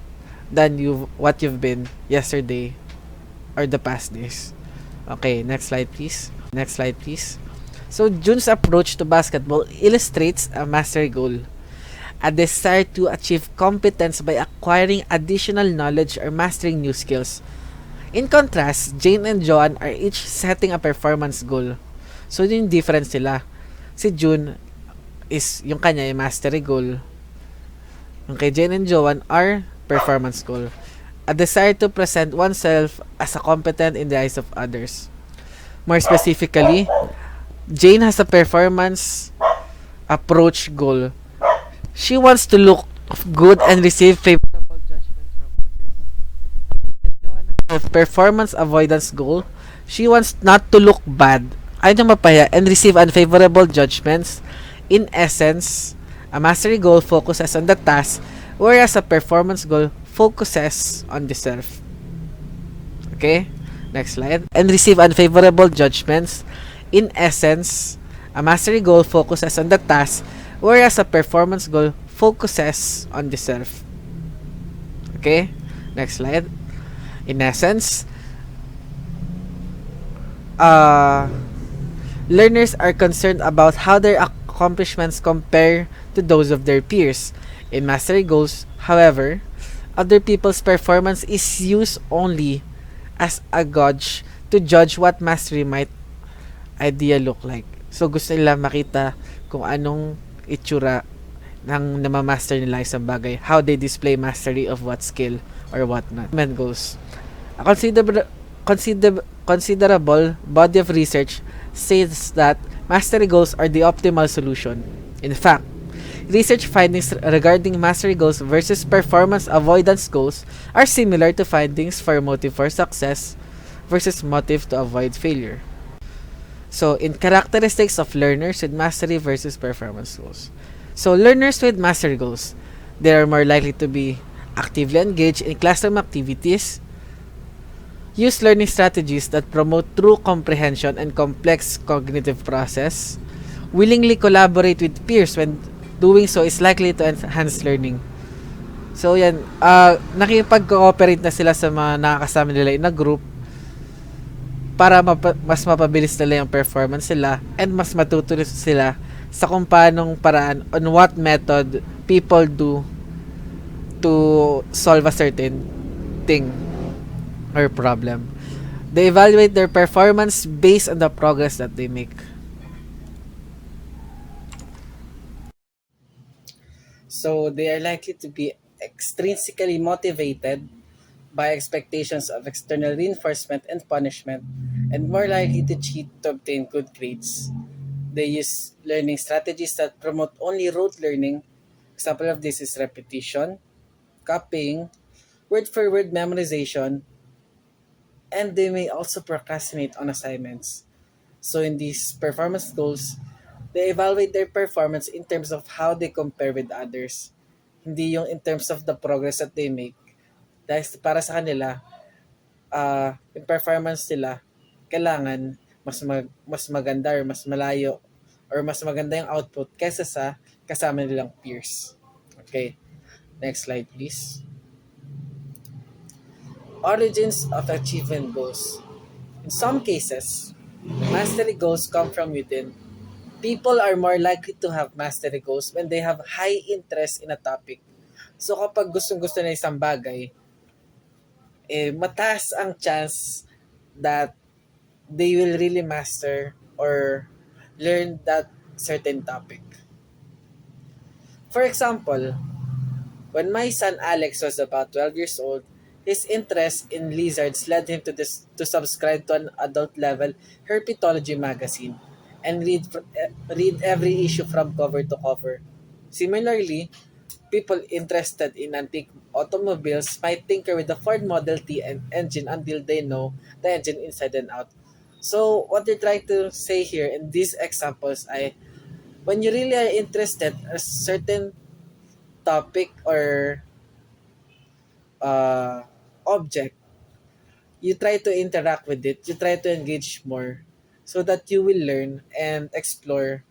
than what you've been yesterday or the past days. Okay, next slide please. Next slide please. So June's approach to basketball illustrates a mastery goal, a desire to achieve competence by acquiring additional knowledge or mastering new skills. In contrast, Jane and Joanne are each setting a performance goal. So yung difference nila. Si June is yung kanya yung mastery goal. Yung kay Jane and Joanne are performance goal. A desire to present oneself as a competent in the eyes of others. More specifically, Jane has a performance approach goal. She wants to look good and receive favorable judgment from others. Performance avoidance goal. She wants not to look bad, ayaw mapaya, and receive unfavorable judgments. In essence, a mastery goal focuses on the task, whereas a performance goal focuses on the self. Okay? Next slide. And receive unfavorable judgments. In essence, a mastery goal focuses on the task, whereas a performance goal focuses on the self. Okay? Next slide. In essence, learners are concerned about how their accomplishments compare to those of their peers. In mastery goals, however, other people's performance is used only as a gauge to judge what mastery might idea look like. So, gusto nila makita kung anong itsura ng namamaster nila isang bagay, how they display mastery of what skill or what not. Goals. A considerable body of research says that mastery goals are the optimal solution. In fact, research findings regarding mastery goals versus performance avoidance goals are similar to findings for motive for success versus motive to avoid failure. So, in characteristics of learners with mastery versus performance goals. So, learners with mastery goals, they are more likely to be actively engaged in classroom activities, use learning strategies that promote true comprehension and complex cognitive process, willingly collaborate with peers when doing so is likely to enhance learning. So, yan, nakipag-cooperate na sila sa mga nakakasama nila in a group para mas mapabilis nila yung performance nila and mas matutulis sila sa kung paanong paraan on what method people do to solve a certain thing or problem. They evaluate their performance based on the progress that they make. So they are likely to be extrinsically motivated by expectations of external reinforcement and punishment, and more likely to cheat to obtain good grades. They use learning strategies that promote only rote learning. Example of this is repetition, copying, word for word memorization, and they may also procrastinate on assignments. So in these performance goals, they evaluate their performance in terms of how they compare with others. Hindi yung in terms of the progress that they make. Dahil para sa kanila, yung performance nila, kailangan mas maganda or mas malayo or mas maganda yung output kaysa sa kasama nilang peers. Okay, next slide please. Origins of achievement goals. In some cases, mastery goals come from within. People are more likely to have mastery goals when they have high interest in a topic. So kapag gustong-gusto na isang bagay, mataas ang chance that they will really master or learn that certain topic. For example, when my son Alex was about 12 years old, his interest in lizards led him to subscribe to an adult level herpetology magazine and read every issue from cover to cover. Similarly, people interested in antique automobiles might tinker with the Ford Model T engine until they know the engine inside and out. So, what they're trying to say here in these examples ay, when you really are interested in a certain topic or object, you try to interact with it, you try to engage more so that you will learn and explore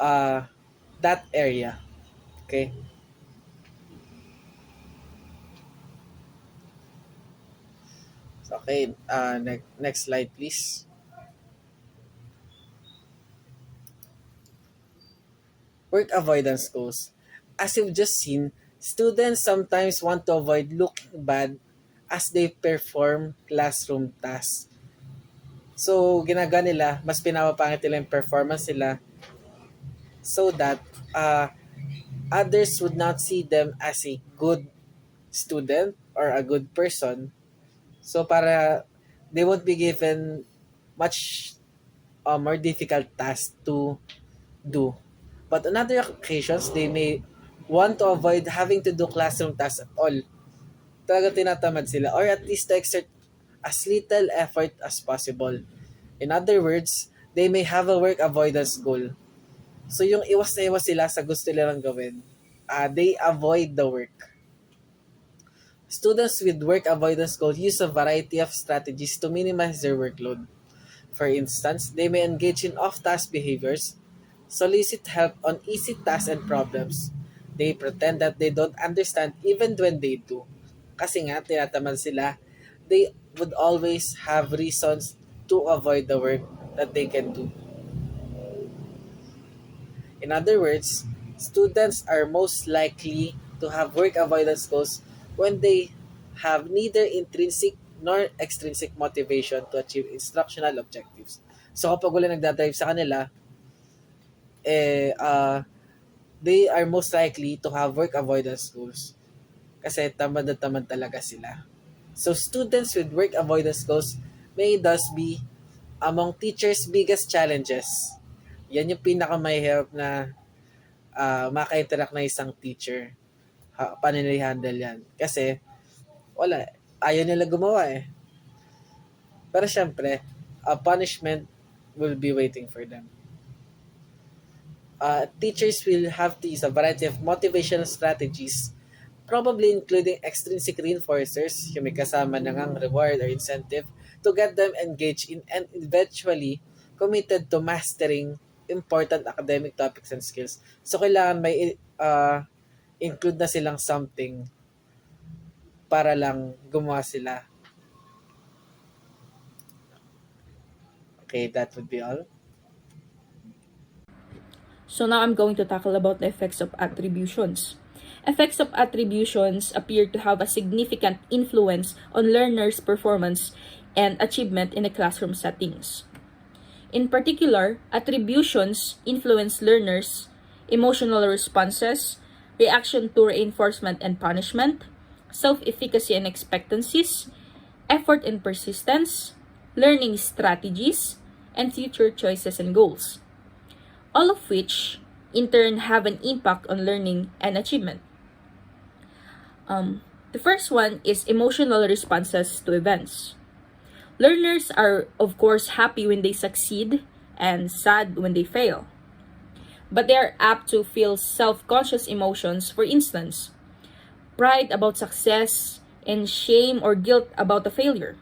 uh, that area. Okay? Okay, next slide please. Work avoidance goals. As you've just seen, students sometimes want to avoid looking bad as they perform classroom tasks. So, ginagawa nila, mas pinapapangit nila yung performance nila so that others would not see them as a good student or a good person. So, para they won't be given much more difficult tasks to do. But on other occasions, they may want to avoid having to do classroom tasks at all. Talaga tinatamad sila or at least to exert as little effort as possible. In other words, they may have a work avoidance goal. So yung iwas na iwas sila sa gusto nilang gawin, they avoid the work. Students with work avoidance goal use a variety of strategies to minimize their workload. For instance, they may engage in off-task behaviors, solicit help on easy tasks and problems. They pretend that they don't understand even when they do. Kasi nga, tinatamad sila, they would always have reasons to avoid the work that they can do. In other words, students are most likely to have work avoidance goals when they have neither intrinsic nor extrinsic motivation to achieve instructional objectives. So kapag wala nagdadrive sa kanila, they are most likely to have work avoidance goals. Kasi tamad na tamad talaga sila. So students with work avoidance goals may thus be among teachers' biggest challenges. Yan yung pinakamahirap na maka-interact na isang teacher. Paano nila i-handle yan? Kasi, wala, ayaw nila gumawa eh. Pero syempre, a punishment will be waiting for them. Teachers will have to use a variety of motivational strategies, probably including extrinsic reinforcers, yung may kasama na ngang reward or incentive, to get them engaged in and eventually committed to mastering important academic topics and skills. So, kailangan may include na silang something para lang gumawa sila. Okay, that would be all. So now I'm going to tackle about the effects of attributions. Effects of attributions appear to have a significant influence on learners' performance and achievement in the classroom settings. In particular, attributions influence learners' emotional responses, reaction to reinforcement and punishment, self-efficacy and expectancies, effort and persistence, learning strategies, and future choices and goals, all of which in turn have an impact on learning and achievement. The first one is emotional responses to events. Learners are, of course, happy when they succeed and sad when they fail. But they are apt to feel self-conscious emotions, for instance, pride about success and shame or guilt about a failure,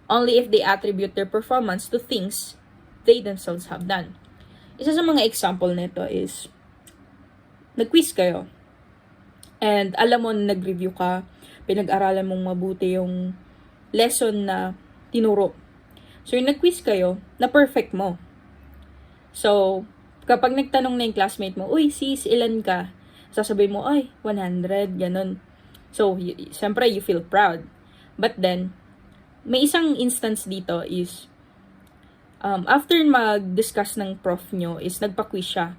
only if they attribute their performance to things they themselves have done. Isa sa mga example nito is, nag-quiz kayo, and alam mo na nag-review ka, pinag-aralan mong mabuti yung lesson na tinuro. So, yung nag-quiz kayo, na-perfect mo. So, kapag nagtanong na yung classmate mo, uy, sis, ilan ka? Sasabihin mo, ay, 100, ganun. So, siyempre, you feel proud. But then, may isang instance dito is, after mag-discuss ng prof nyo, is nagpa-quiz siya.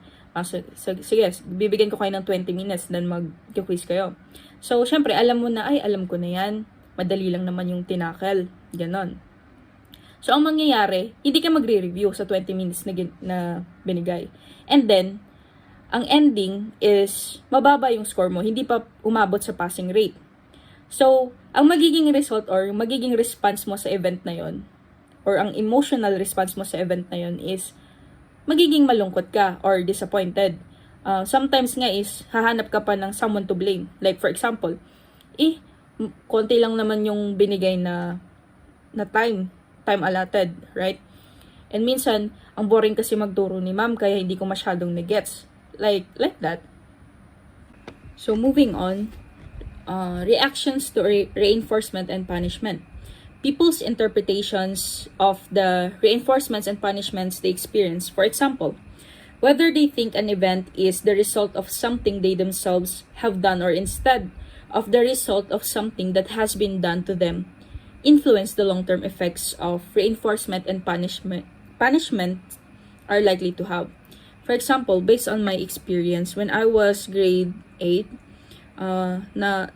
Sige, bibigyan ko kayo ng 20 minutes, then mag-quiz kayo. So, syempre, alam mo na, ay, alam ko na yan. Madali lang naman yung tinakel. Ganon. So, ang mangyayari, hindi ka magre-review sa 20 minutes na binigay. And then, ang ending is, mababa yung score mo. Hindi pa umabot sa passing rate. So, ang magiging result or magiging response mo sa event na yon, or ang emotional response mo sa event na yon is, magiging malungkot ka or disappointed. Sometimes nga is, hahanap ka pa ng someone to blame. Like for example, konti lang naman yung binigay na time allotted, right? And minsan, ang boring kasi magturo ni ma'am, kaya hindi ko masyadong nagets. Like that. So moving on, reactions to reinforcement and punishment. People's interpretations of the reinforcements and punishments they experience. For example, whether they think an event is the result of something they themselves have done or instead of the result of something that has been done to them, influence the long-term effects of reinforcement and punishment are likely to have. For example, based on my experience, when I was grade 8,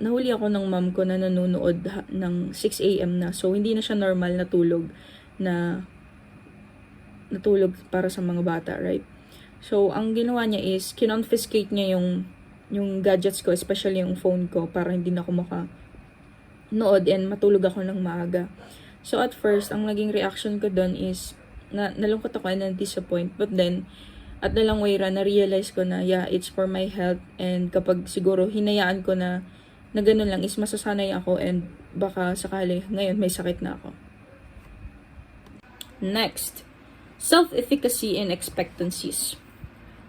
nahuli ako ng mom ko na nanonood ng 6 a.m. na. So, hindi na siya normal na tulog para sa mga bata, right? So, ang ginawa niya is, kinonfiscate niya yung gadgets ko, especially yung phone ko, para hindi na ako makanood and matulog ako ng maaga. So, at first, ang naging reaction ko doon is, nalungkot ako and na-disappoint. But then, at nalang wayra, na-realize ko na, yeah, it's for my health. And kapag siguro hinayaan ko na ganun lang, is masasanay ako and baka sakali, ngayon may sakit na ako. Next, self-efficacy and expectancies.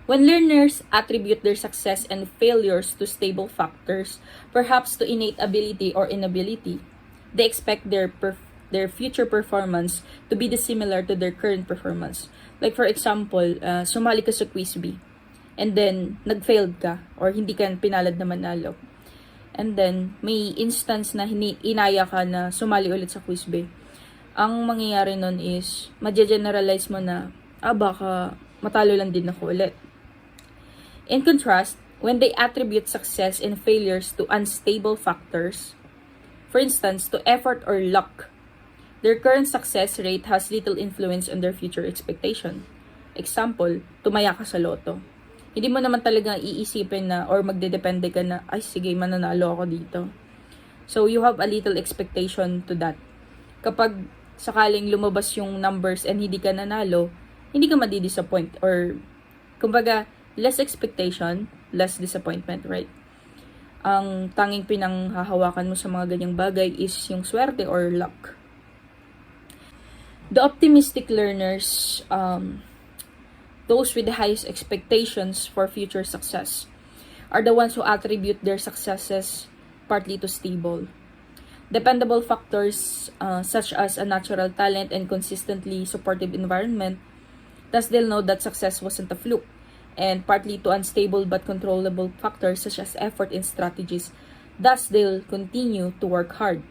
When learners attribute their success and failures to stable factors, perhaps to innate ability or inability, they expect their future performance to be dissimilar to their current performance. Like for example, sumali ka sa quiz bee, and then nag-failed ka, or hindi ka pinalad na manalo. And then, may instance na inaya ka na sumali ulit sa quiz bee. Ang mangyayari nun is, ma-generalize mo na, baka matalo lang din ako ulit. In contrast, when they attribute success and failures to unstable factors, For instance, to effort or luck. Their current success rate has little influence on their future expectation. Example, tumaya ka sa loto. Hindi mo naman talaga iisipin na or magdedepende ka na, ay sige, mananalo ako dito. So, you have a little expectation to that. Kapag sakaling lumabas yung numbers and hindi ka nanalo, hindi ka madi-disappoint or kumbaga, less expectation, less disappointment, right? Ang tanging pinanghahawakan mo sa mga ganyang bagay is yung swerte or luck. The optimistic learners, those with the highest expectations for future success, are the ones who attribute their successes partly to stable, dependable factors such as a natural talent and consistently supportive environment. Thus, they'll know that success wasn't a fluke, and partly to unstable but controllable factors such as effort and strategies. Thus, they'll continue to work hard.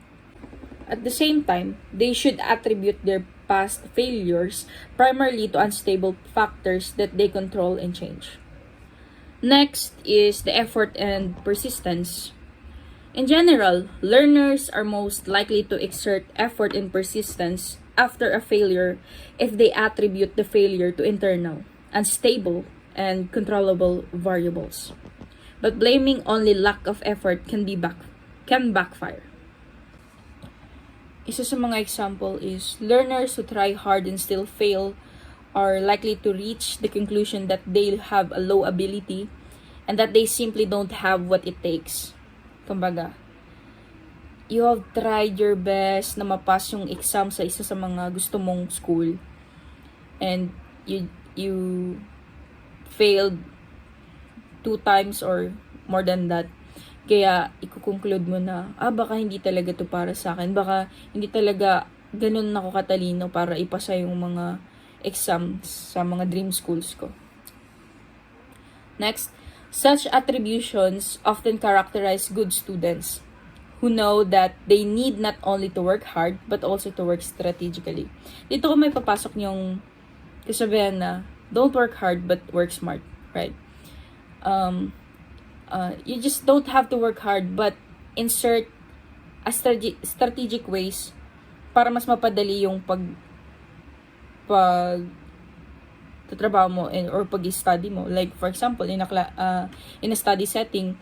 At the same time, they should attribute their past failures primarily to unstable factors that they control and change. Next is the effort and persistence. In general, learners are most likely to exert effort and persistence after a failure if they attribute the failure to internal, unstable, and controllable variables. But blaming only lack of effort can backfire. Isa sa mga example is learners who try hard and still fail are likely to reach the conclusion that they have a low ability and that they simply don't have what it takes. Kumbaga, you have tried your best na mapas yung exam sa isa sa mga gusto mong school and you failed 2 times or more than that. Kaya, ikukonclude mo na, baka hindi talaga to para sa akin. Baka hindi talaga ganun ako katalino para ipasa yung mga exams sa mga dream schools ko. Next, such attributions often characterize good students who know that they need not only to work hard but also to work strategically. Dito ko may papasok yung kasabihan na, don't work hard but work smart, right? You just don't have to work hard but insert a strategic ways para mas mapadali yung pag tatrabaho mo or pag-study mo. Like for example, in a study setting,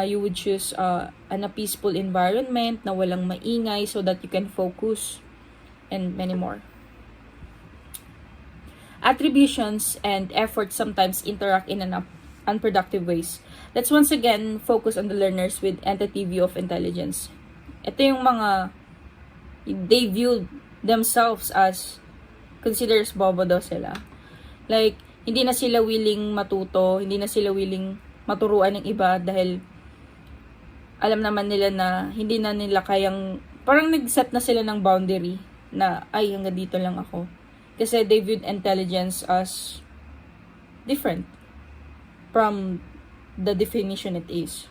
you would choose a peaceful environment na walang maingay so that you can focus and many more. Attributions and effort sometimes interact in unproductive ways. Let's once again focus on the learners with entity view of intelligence. Ito yung mga they view themselves as considers bobo daw sila. Like, hindi na sila willing matuto, hindi na sila willing maturuan ng iba dahil alam naman nila na hindi na nila kayang, parang nag-set na sila ng boundary na, ay, hanggang dito lang ako. Kasi they viewed intelligence as different from the definition it is.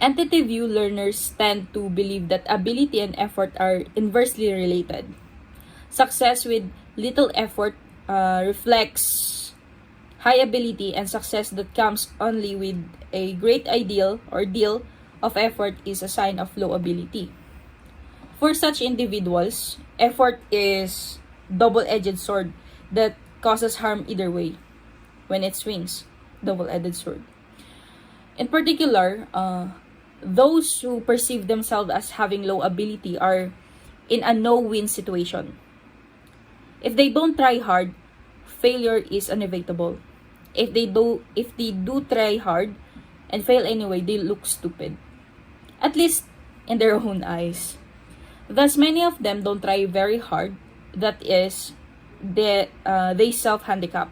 Entity view learners tend to believe that ability and effort are inversely related. Success with little effort reflects high ability, and success that comes only with a great ideal or deal of effort is a sign of low ability. For such individuals, effort is double-edged sword that causes harm either way when it swings. Double-edged sword. In particular, those who perceive themselves as having low ability are in a no-win situation. If they don't try hard, failure is inevitable. If they do try hard and fail anyway, they look stupid. At least in their own eyes. Thus, many of them don't try very hard. That is, they self-handicap.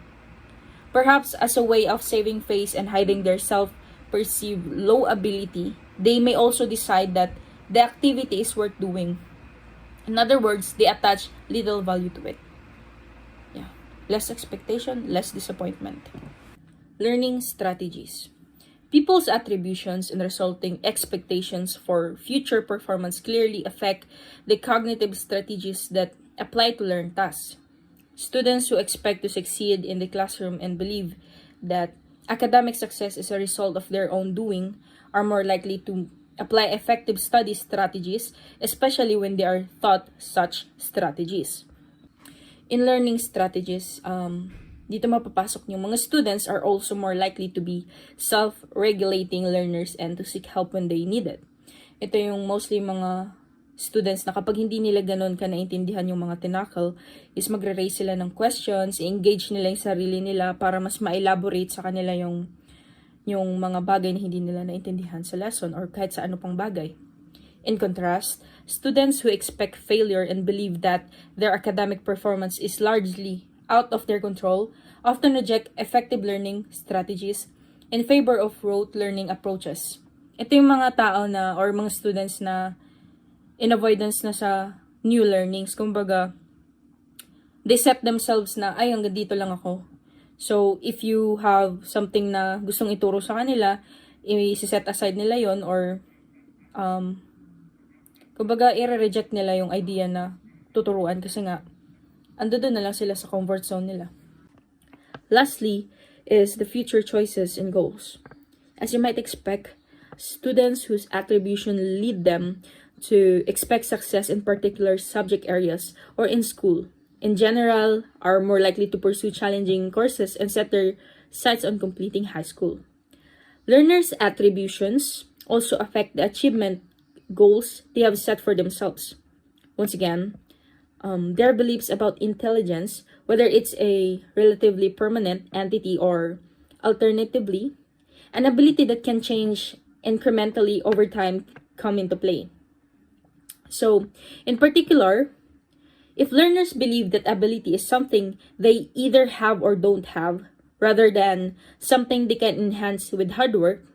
Perhaps as a way of saving face and hiding their self-perceived low ability, they may also decide that the activity is worth doing. In other words, they attach little value to it. Yeah. Less expectation, less disappointment. Learning strategies. People's attributions and resulting expectations for future performance clearly affect the cognitive strategies that apply to learn tasks. Students who expect to succeed in the classroom and believe that academic success is a result of their own doing are more likely to apply effective study strategies, especially when they are taught such strategies. In learning strategies, dito mapapasok yung mga students are also more likely to be self-regulating learners and to seek help when they need it. Ito yung mostly mga students na kapag hindi nila ganun ka naintindihan yung mga tinakal, is magre-raise sila ng questions, engage nila yung sarili nila para mas ma-elaborate sa kanila yung mga bagay na hindi nila naintindihan sa lesson or kahit sa ano pang bagay. In contrast, students who expect failure and believe that their academic performance is largely out of their control often reject effective learning strategies in favor of rote learning approaches. Ito yung mga tao na or mga students na in avoidance na sa new learnings. Kumbaga, they set themselves na, ay, hanggang dito lang ako. So, if you have something na gustong ituro sa kanila, i-set aside nila yon or kumbaga, i-reject nila yung idea na tuturuan kasi nga, ando doon na lang sila sa comfort zone nila. Lastly, is the future choices and goals. As you might expect, students whose attribution lead them to expect success in particular subject areas or in school, in general, are more likely to pursue challenging courses and set their sights on completing high school. Learners' attributions also affect the achievement goals they have set for themselves. Once again, their beliefs about intelligence, whether it's a relatively permanent entity or alternatively, an ability that can change incrementally over time, come into play. So, in particular, if learners believe that ability is something they either have or don't have, rather than something they can enhance with hard work,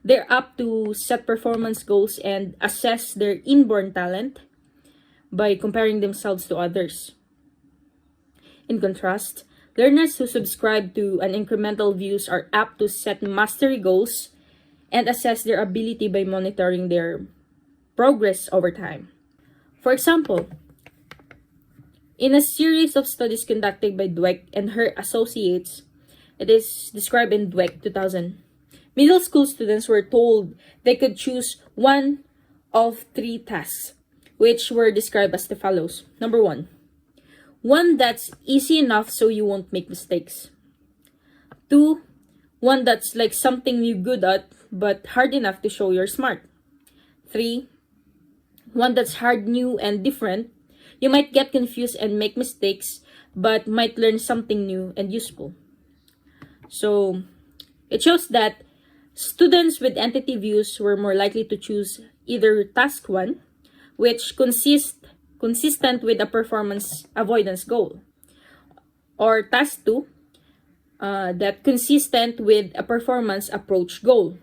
they're up to set performance goals and assess their inborn talent by comparing themselves to others. In contrast, learners who subscribe to an incremental views are apt to set mastery goals and assess their ability by monitoring their progress over time. For example, in a series of studies conducted by Dweck and her associates, it is described in Dweck 2000. Middle school students were told they could choose one of three tasks, which were described as the follows. Number one that's easy enough so you won't make mistakes. 2, one that's like something you're good at but hard enough to show you're smart. 3, one that's hard, new, and different. You might get confused and make mistakes, but might learn something new and useful. So, it shows that students with entity views were more likely to choose either task 1, which consistent with a performance avoidance goal, or task 2, that consistent with a performance approach goal.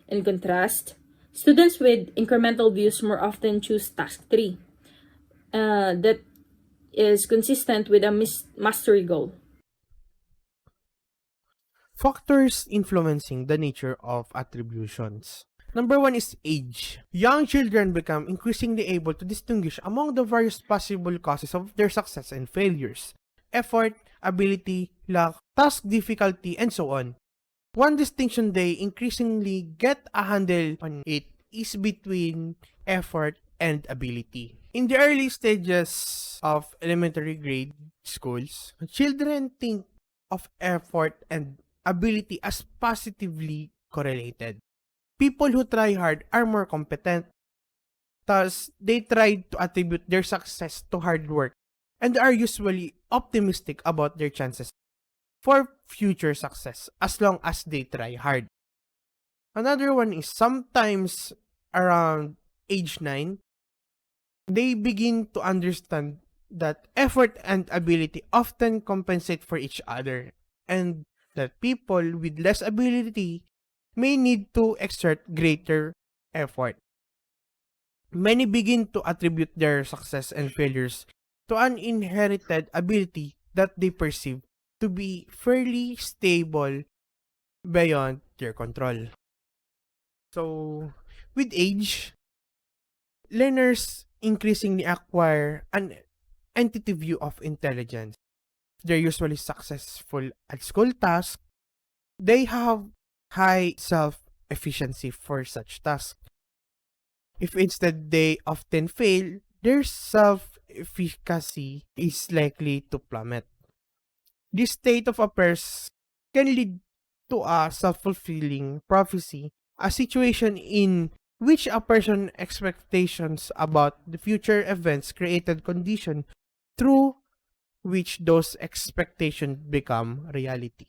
In contrast, students with incremental views more often choose task 3, that is consistent with a mastery goal. Factors influencing the nature of attributions. Number 1 is age. Young children become increasingly able to distinguish among the various possible causes of their success and failures: effort, ability, luck, task difficulty, and so on. One distinction they increasingly get a handle on it is between effort and ability. In the early stages of elementary grade schools, children think of effort and ability as positively correlated. People who try hard are more competent. Thus, they try to attribute their success to hard work and are usually optimistic about their chances for future success as long as they try hard. Another one is sometimes around age 9, they begin to understand that effort and ability often compensate for each other, and that people with less ability may need to exert greater effort. Many begin to attribute their success and failures to an inherited ability that they perceive to be fairly stable beyond their control. So, with age, learners increasingly acquire an entity view of intelligence. They're usually successful at school tasks. They have high self efficiency for such tasks. If instead they often fail, their self-efficacy is likely to plummet. This state of affairs can lead to a self-fulfilling prophecy, a situation in which a person's expectations about the future events created condition through which those expectations become reality.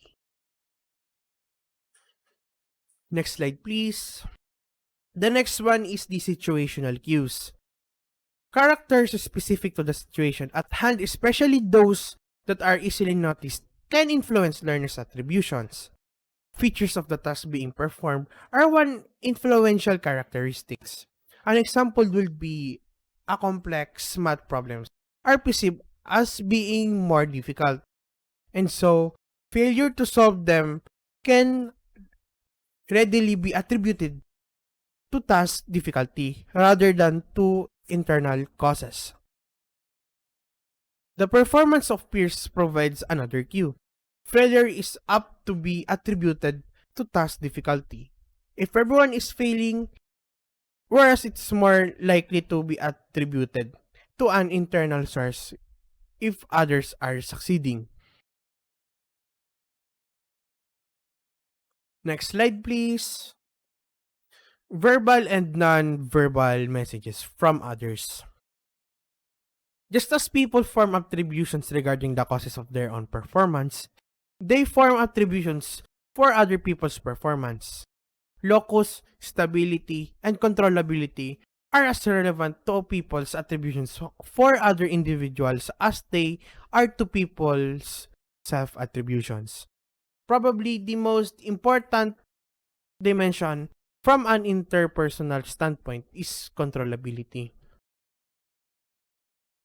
Next slide, please. The next one is the situational cues. Characters specific to the situation at hand, especially those that are easily noticed, can influence learners' attributions. Features of the task being performed are one influential characteristics. An example will be a complex math problems are perceived as being more difficult, and so failure to solve them can readily be attributed to task difficulty rather than to internal causes. The performance of peers provides another cue. Failure is apt to be attributed to task difficulty. If everyone is failing, whereas it's more likely to be attributed to an internal source if others are succeeding. Next slide, please. Verbal and non-verbal messages from others. Just as people form attributions regarding the causes of their own performance, they form attributions for other people's performance. Locus, stability, and controllability are as relevant to people's attributions for other individuals as they are to people's self-attributions. Probably the most important dimension from an interpersonal standpoint is controllability.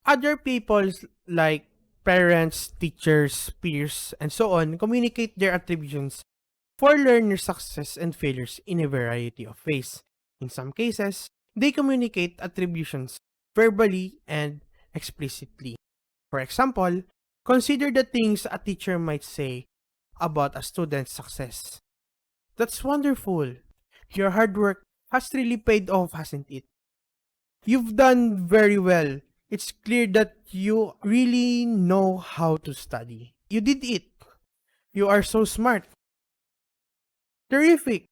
Other people like parents, teachers, peers, and so on communicate their attributions for learner success and failures in a variety of ways. In some cases, they communicate attributions verbally and explicitly. For example, consider the things a teacher might say about a student's success. That's wonderful. Your hard work has really paid off, hasn't it? You've done very well. It's clear that you really know how to study. You did it. You are so smart. Terrific.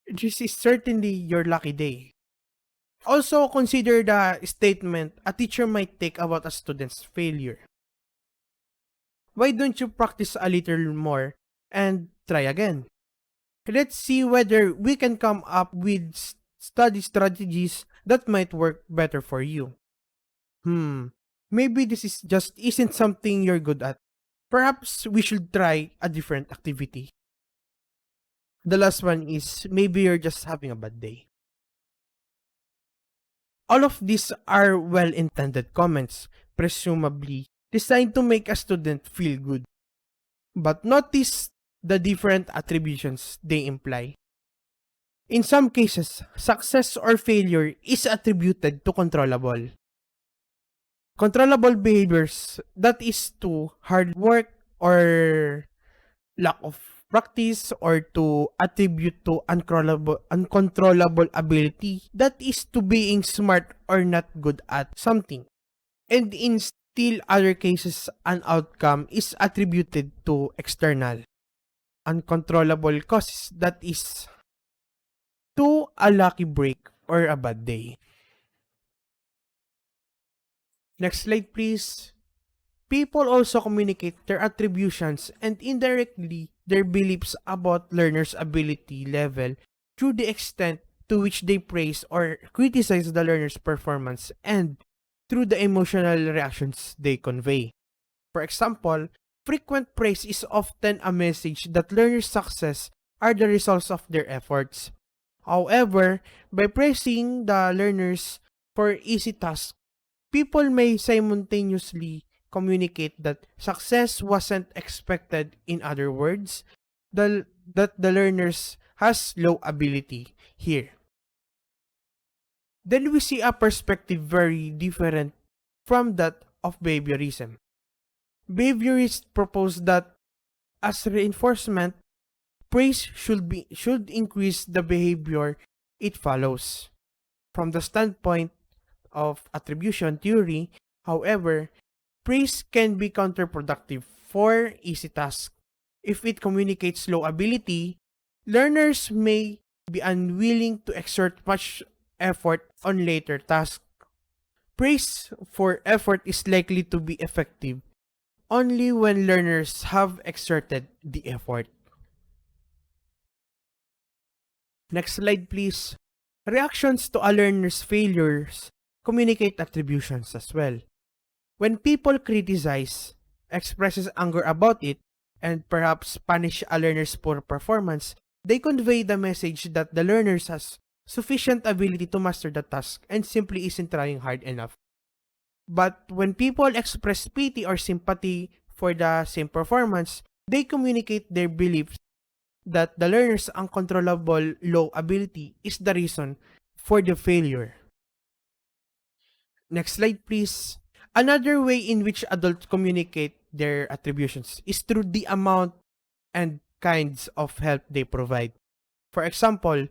This is certainly your lucky day. Also, consider the statement a teacher might take about a student's failure. Why don't you practice a little more and try again? Let's see whether we can come up with study strategies that might work better for you. Maybe this is just isn't something you're good at. Perhaps we should try a different activity. The last one is maybe you're just having a bad day. All of these are well-intended comments, presumably designed to make a student feel good. But notice the different attributions they imply. In some cases, success or failure is attributed to controllable. Controllable behaviors, that is to hard work or lack of practice, or to attribute to uncontrollable ability, that is to being smart or not good at something. And in still other cases, an outcome is attributed to external, uncontrollable causes, that is to a lucky break or a bad day. Next slide, please. People also communicate their attributions and indirectly their beliefs about learners' ability level through the extent to which they praise or criticize the learner's performance and through the emotional reactions they convey. For example, frequent praise is often a message that learners' success are the results of their efforts. However, by praising the learners for easy tasks, people may simultaneously communicate that success wasn't expected. In other words, that the learners has low ability here. Then we see a perspective very different from that of behaviorism. Behaviorists propose that as reinforcement, praise should increase the behavior it follows. From the standpoint of attribution theory, however, praise can be counterproductive for easy tasks. If it communicates low ability, learners may be unwilling to exert much effort on later tasks. Praise for effort is likely to be effective only when learners have exerted the effort. Next slide, please. Reactions to a learner's failures communicate attributions as well. When people criticize, expresses anger about it, and perhaps punish a learner's poor performance, they convey the message that the learner has sufficient ability to master the task and simply isn't trying hard enough. But when people express pity or sympathy for the same performance, they communicate their beliefs that the learner's uncontrollable low ability is the reason for the failure. Next slide, please. Another way in which adults communicate their attributions is through the amount and kinds of help they provide. For example,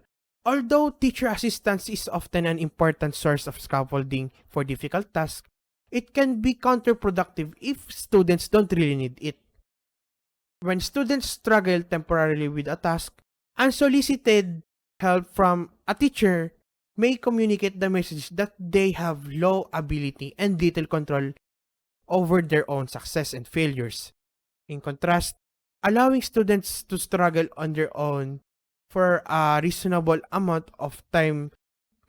although teacher assistance is often an important source of scaffolding for difficult tasks, it can be counterproductive if students don't really need it. When students struggle temporarily with a task, unsolicited help from a teacher may communicate the message that they have low ability and little control over their own success and failures. In contrast, allowing students to struggle on their own for a reasonable amount of time,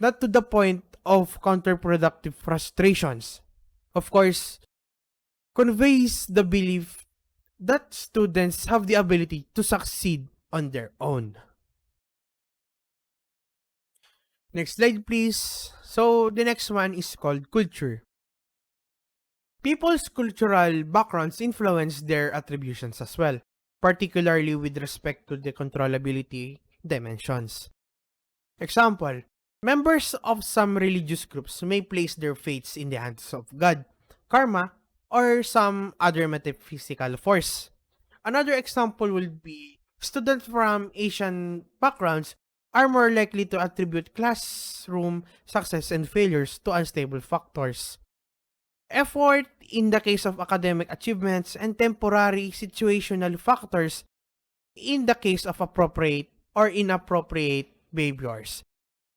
not to the point of counterproductive frustrations, of course, conveys the belief that students have the ability to succeed on their own. Next slide, please. So, the next one is called culture. People's cultural backgrounds influence their attributions as well, particularly with respect to the controllability dimensions. Example, members of some religious groups may place their fates in the hands of God, karma, or some other metaphysical force. Another example would be students from Asian backgrounds are more likely to attribute classroom success and failures to unstable factors. Effort in the case of academic achievements and temporary situational factors in the case of appropriate or inappropriate behaviors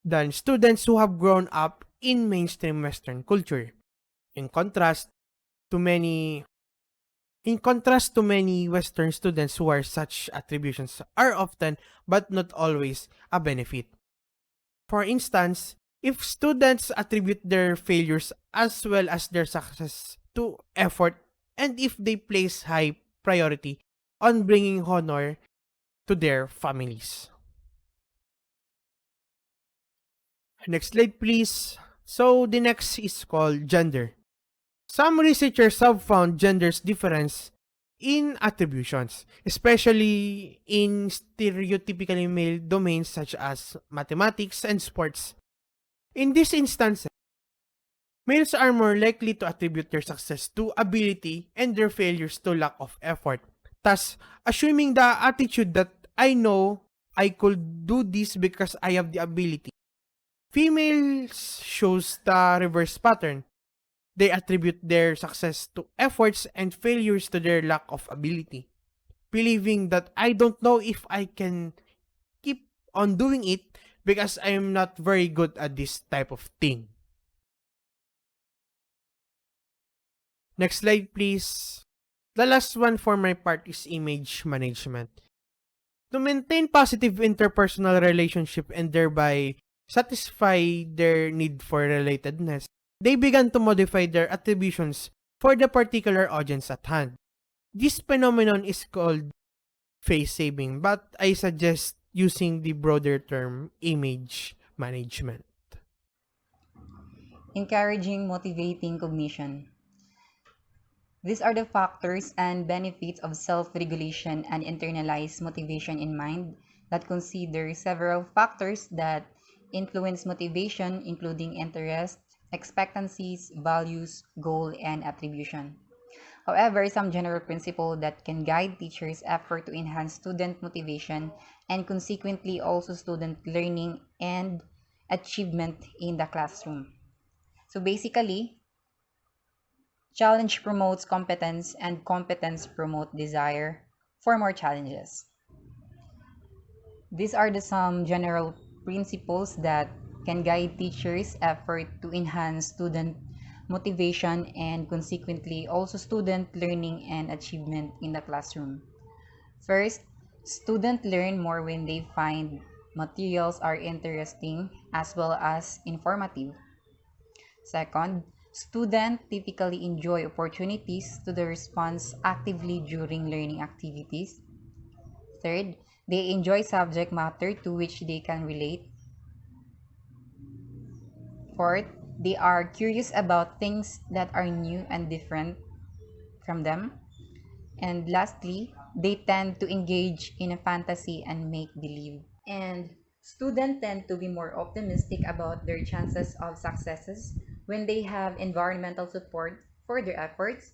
than students who have grown up in mainstream Western culture. In contrast to many Western students who are such attributions are often but not always a benefit. For instance, if students attribute their failures as well as their success to effort and if they place high priority on bringing honor to their families. Next slide, please. So, the next is called gender. Some researchers have found gender's difference in attributions, especially in stereotypically male domains such as mathematics and sports. In this instance, males are more likely to attribute their success to ability and their failures to lack of effort, thus assuming the attitude that I know I could do this because I have the ability. Females shows the reverse pattern. They attribute their success to efforts and failures to their lack of ability, believing that I don't know if I can keep on doing it because I am not very good at this type of thing. Next slide, please. The last one for my part is image management. To maintain positive interpersonal relationship and thereby satisfy their need for relatedness, they began to modify their attributions for the particular audience at hand. This phenomenon is called face saving, but I suggest using the broader term image management. Encouraging motivating cognition. These are the factors and benefits of self-regulation and internalized motivation in mind that consider several factors that influence motivation, including interest, expectancies, values, goal, and attribution. However, some general principles that can guide teachers' effort to enhance student motivation and consequently also student learning and achievement in the classroom. So basically, challenge promotes competence and competence promote desire for more challenges. These are the some general principles that can guide teachers' effort to enhance student motivation and consequently also student learning and achievement in the classroom. First, students learn more when they find materials are interesting as well as informative. Second, students typically enjoy opportunities to the response actively during learning activities. Third, they enjoy subject matter to which they can relate. Fourth, they are curious about things that are new and different from them. And lastly, they tend to engage in a fantasy and make believe. And students tend to be more optimistic about their chances of successes when they have environmental support for their efforts.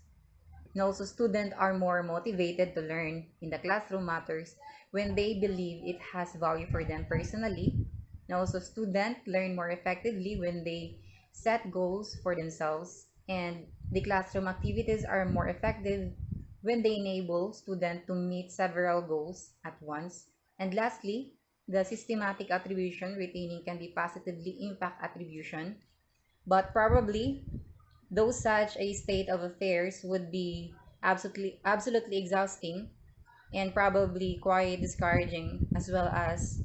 And also, students are more motivated to learn in the classroom matters when they believe it has value for them personally. And also, students learn more effectively when they set goals for themselves. And the classroom activities are more effective when they enable students to meet several goals at once. And lastly, the systematic attribution retaining can be positively impact attribution, but probably though such a state of affairs would be absolutely exhausting and probably quite discouraging as well as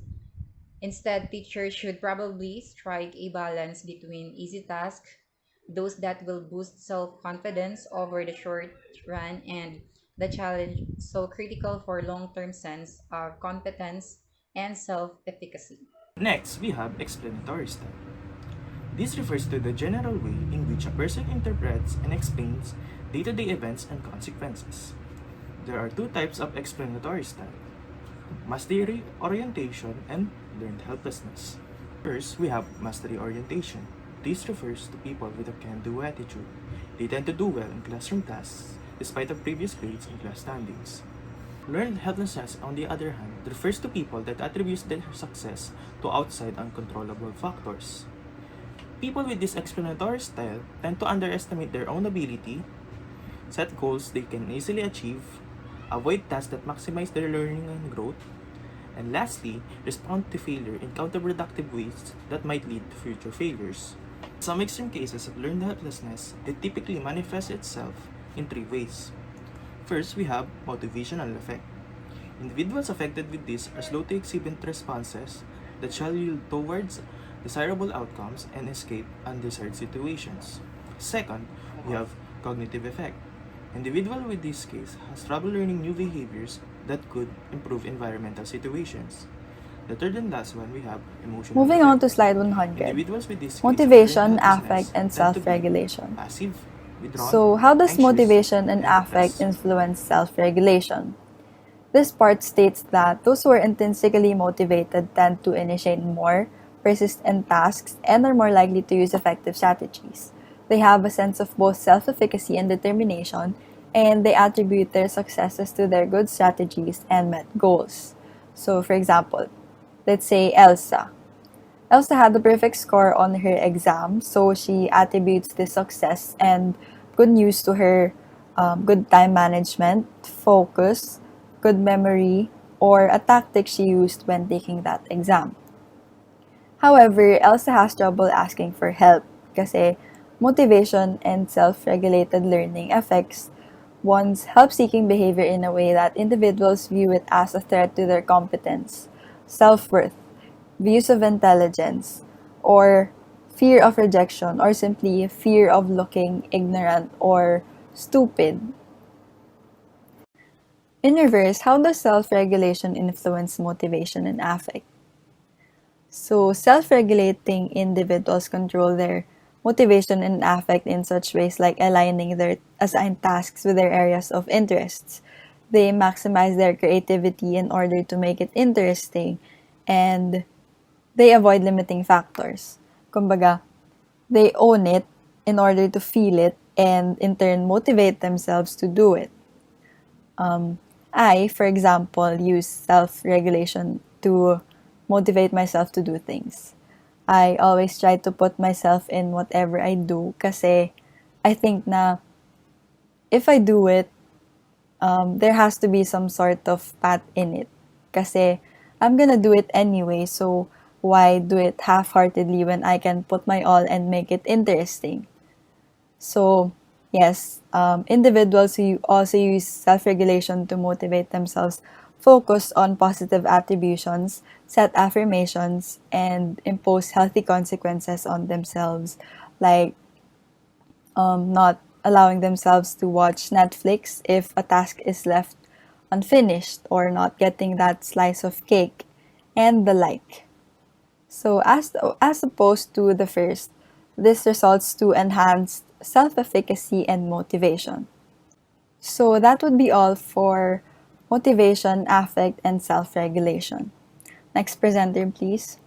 instead teachers should probably strike a balance between easy tasks, those that will boost self-confidence over the short run and the challenge so critical for long-term sense of competence and self-efficacy. Next, we have explanatory style. This refers to the general way in which a person interprets and explains day-to-day events and consequences. There are two types of explanatory style: mastery orientation and learned helplessness. First, we have mastery orientation. This refers to people with a can-do attitude. They tend to do well in classroom tasks despite of previous grades and class standings. Learned helplessness, on the other hand, refers to people that attribute their success to outside uncontrollable factors. People with this explanatory style tend to underestimate their own ability, set goals they can easily achieve, avoid tasks that maximize their learning and growth, and lastly, respond to failure in counterproductive ways that might lead to future failures. In some extreme cases of learned helplessness, it typically manifests itself in three ways. First, we have motivational effect. Individuals affected with this are slow to exhibit responses that shall yield towards desirable outcomes and escape undesired situations. Second, we have cognitive effect. Individual with this case has trouble learning new behaviors that could improve environmental situations. The third and last one, we have emotional Moving effect. on to slide 100. Individuals with this case of Motivation, learned helplessness affect, and tend to be self-regulation. passive, withdrawn, So, how does anxious, motivation and and affect depressed. influence self-regulation? This part states that those who are intrinsically motivated tend to initiate more, persist in tasks, and are more likely to use effective strategies. They have a sense of both self-efficacy and determination, and they attribute their successes to their good strategies and met goals. So, for example, let's say Elsa. Elsa had the perfect score on her exam, so she attributes this success and good news to her good time management, focus, good memory, or a tactic she used when taking that exam. However, Elsa has trouble asking for help kasi motivation and self-regulated learning affects one's help-seeking behavior in a way that individuals view it as a threat to their competence, self-worth, views of intelligence, or fear of rejection, or simply fear of looking ignorant or stupid. In reverse, how does self-regulation influence motivation and affect? So, self-regulating individuals control their motivation and affect in such ways like aligning their assigned tasks with their areas of interests. They maximize their creativity in order to make it interesting, and they avoid limiting factors. Kumbaga, they own it in order to feel it, and in turn motivate themselves to do it. I, for example, use self-regulation to motivate myself to do things. I always try to put myself in whatever I do kasi I think na if I do it, there has to be some sort of path in it. Kasi I'm gonna do it anyway, so why do it half-heartedly when I can put my all and make it interesting? So, yes, individuals who also use self-regulation to motivate themselves focus on positive attributions, set affirmations, and impose healthy consequences on themselves, like not allowing themselves to watch Netflix if a task is left unfinished or not getting that slice of cake, and the like. So, as opposed to the first, this results to enhanced self-efficacy and motivation. So, that would be all for motivation, affect, and self-regulation. Next presenter, please.